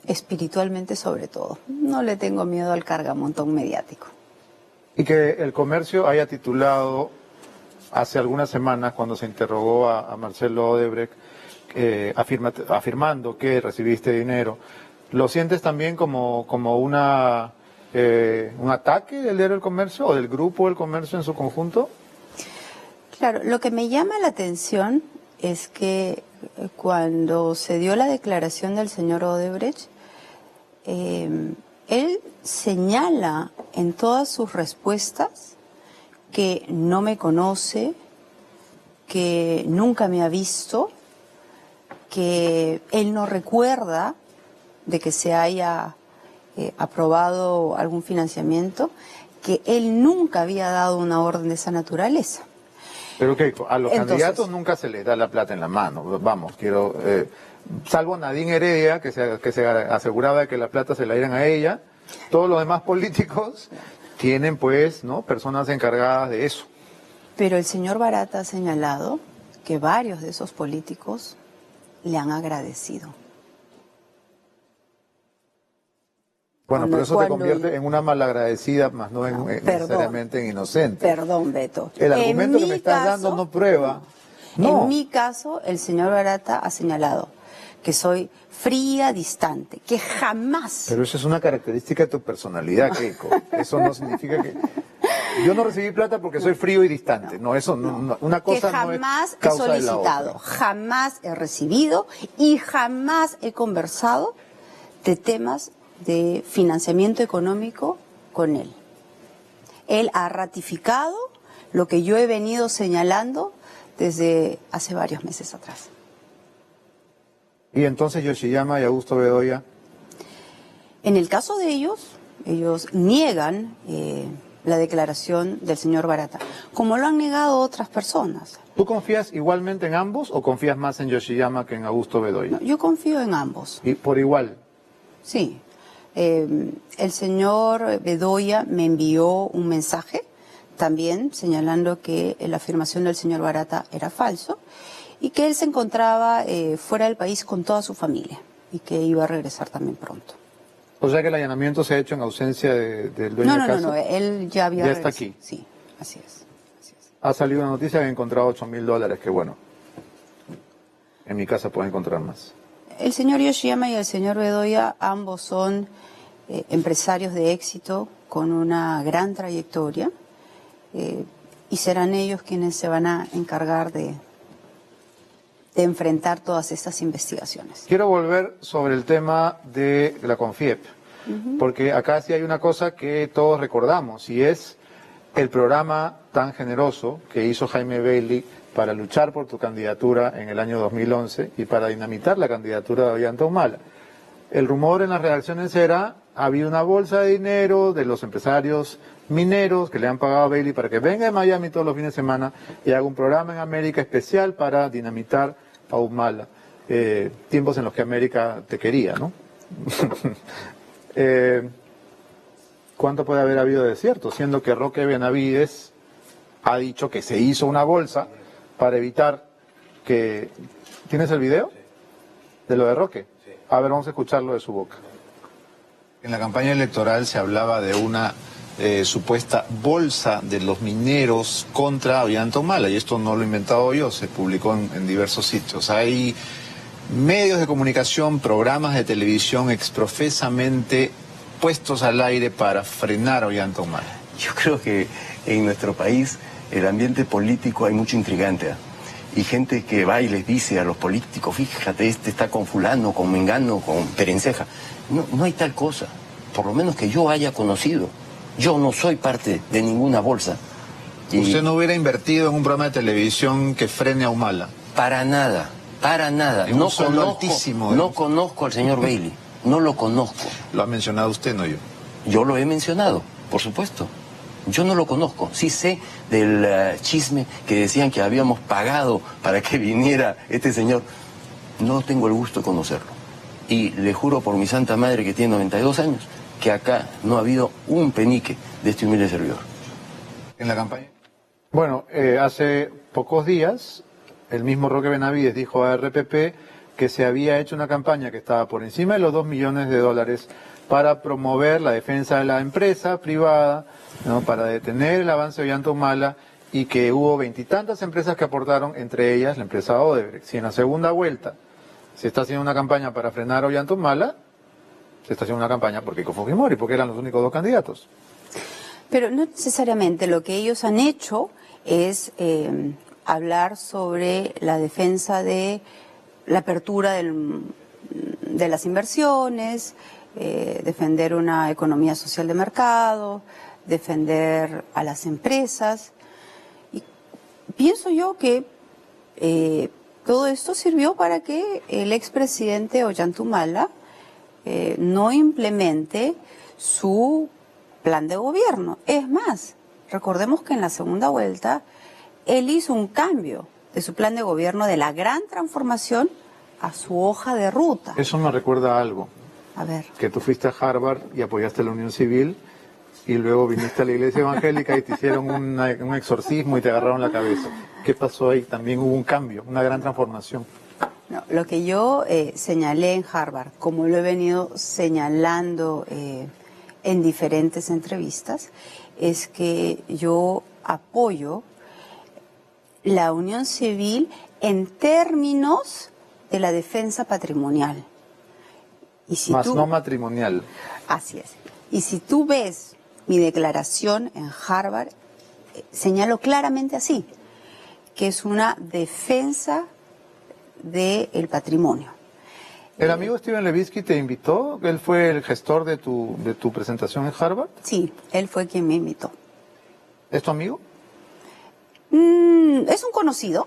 espiritualmente sobre todo. No le tengo miedo al cargamontón mediático. Y que el Comercio haya titulado hace algunas semanas, cuando se interrogó a Marcelo Odebrecht, afirmando que recibiste dinero, ¿lo sientes también como un ataque del diario El Comercio o del grupo El Comercio en su conjunto? Claro, lo que me llama la atención es que cuando se dio la declaración del señor Odebrecht, él señala en todas sus respuestas que no me conoce, que nunca me ha visto, que él no recuerda de que se haya aprobado algún financiamiento, que él nunca había dado una orden de esa naturaleza. Pero Keiko, a los Entonces, candidatos nunca se les da la plata en la mano. Vamos, salvo Nadine Heredia, que se aseguraba de que la plata se la dieran a ella, todos los demás políticos tienen pues, ¿no?, personas encargadas de eso. Pero el señor Barata ha señalado que varios de esos políticos le han agradecido. Bueno, pero eso te convierte en una malagradecida, más no necesariamente en inocente. Perdón, Beto. El argumento que me estás dando no prueba. No. En mi caso, el señor Barata ha señalado que soy fría, distante, que jamás... Pero eso es una característica de tu personalidad, Keiko. Eso no significa que... Yo no recibí plata porque soy frío y distante. No, eso no, una cosa que jamás no es he causa de la solicitado, otra. jamás he recibido y jamás he conversado de temas de financiamiento económico con él. Él ha ratificado lo que yo he venido señalando desde hace varios meses atrás. Y entonces Yoshiyama y Augusto Bedoya. En el caso de ellos niegan la declaración del señor Barata, como lo han negado otras personas. ¿Tú confías igualmente en ambos o confías más en Yoshiyama que en Augusto Bedoya? No, yo confío en ambos. ¿Y por igual? Sí. El señor Bedoya me envió un mensaje también señalando que la afirmación del señor Barata era falso y que él se encontraba fuera del país con toda su familia y que iba a regresar también pronto. O sea que el allanamiento se ha hecho en ausencia del dueño de casa. No, él ya había Ya está regresado. aquí. Sí, así es. Ha salido una noticia que ha encontrado $8.000, que bueno, en mi casa puedo encontrar más. El señor Yoshiyama y el señor Bedoya ambos son empresarios de éxito con una gran trayectoria y serán ellos quienes se van a encargar de enfrentar todas estas investigaciones. Quiero volver sobre el tema de la CONFIEP, porque acá sí hay una cosa que todos recordamos y es el programa tan generoso que hizo Jaime Bailey para luchar por tu candidatura en el año 2011 y para dinamitar la candidatura de Ollanta Humala. El rumor en las redacciones era, había una bolsa de dinero de los empresarios mineros que le han pagado a Bailey para que venga de Miami todos los fines de semana y haga un programa en América especial para dinamitar a Humala. Tiempos en los que América te quería, ¿no? ¿Cuánto puede haber habido de cierto? Siendo que Roque Benavides ha dicho que se hizo una bolsa para evitar que... ¿Tienes el video? ¿De lo de Roque? A ver, vamos a escucharlo de su boca. En la campaña electoral se hablaba de una supuesta bolsa de los mineros contra Ollanta Humala, y esto no lo he inventado yo, se publicó en diversos sitios. Hay medios de comunicación, programas de televisión exprofesamente puestos al aire para frenar a Ollanta Humala. Yo creo que en nuestro país el ambiente político hay mucho intrigante, ¿eh? Y gente que va y les dice a los políticos, fíjate, este está con fulano, con mengano, con perenceja. No hay tal cosa, por lo menos que yo haya conocido. Yo no soy parte de ninguna bolsa. Y ¿usted no hubiera invertido en un programa de televisión que frene a Humala? Para nada, para nada. En un sueldo altísimo, no conozco al señor Bailey, no lo conozco. Lo ha mencionado usted, no yo. Yo lo he mencionado, por supuesto. Yo no lo conozco. Sí sé del chisme que decían que habíamos pagado para que viniera este señor. No tengo el gusto de conocerlo. Y le juro por mi santa madre, que tiene 92 años, que acá no ha habido un penique de este humilde servidor. En la campaña. Bueno, hace pocos días el mismo Roque Benavides dijo a RPP que se había hecho una campaña que estaba por encima de los $2 millones para promover la defensa de la empresa privada, ¿no?, para detener el avance de Ollanta Humala, y que hubo 20 y tantas empresas que aportaron, entre ellas la empresa Odebrecht. Si en la segunda vuelta Si está haciendo una campaña para frenar a Ollantaytamala, se está haciendo una campaña por Keiko Fujimori, porque eran los únicos dos candidatos. Pero no necesariamente. Lo que ellos han hecho es hablar sobre la defensa de la apertura de las inversiones, defender una economía social de mercado, defender a las empresas. Y pienso yo que todo esto sirvió para que el expresidente Ollantaytamala no implemente su plan de gobierno. Es más, recordemos que en la segunda vuelta él hizo un cambio de su plan de gobierno, de la gran transformación a su hoja de ruta. Eso me recuerda a algo, A ver. que tú fuiste a Harvard y apoyaste la Unión Civil y luego viniste a la iglesia evangélica y te hicieron un exorcismo y te agarraron la cabeza. ¿Qué pasó ahí? También hubo un cambio, una gran transformación. No, lo que yo señalé en Harvard, como lo he venido señalando en diferentes entrevistas, es que yo apoyo la unión civil en términos de la defensa patrimonial. Y si Más tú, no matrimonial. así es. Y si tú ves mi declaración en Harvard, señalo claramente así, que es una defensa del patrimonio. ¿El amigo Steven Levitsky te invitó? ¿Él fue el gestor de tu presentación en Harvard? Sí, él fue quien me invitó. ¿Es tu amigo? Es un conocido,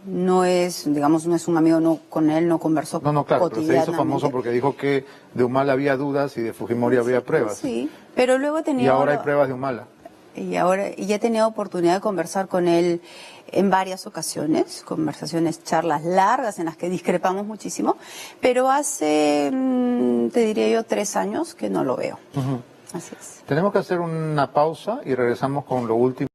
no es, digamos, no es un amigo, no, con él no conversó No, claro, pero se hizo cotidianamente. famoso porque dijo que de Humala había dudas y de Fujimori había pruebas. Sí, pero luego he tenido... Y ahora hay pruebas de Humala. Y ya he tenido oportunidad de conversar con él en varias ocasiones, conversaciones, charlas largas en las que discrepamos muchísimo, pero hace, te diría yo, 3 años que no lo veo. Así es. Tenemos que hacer una pausa y regresamos con lo último.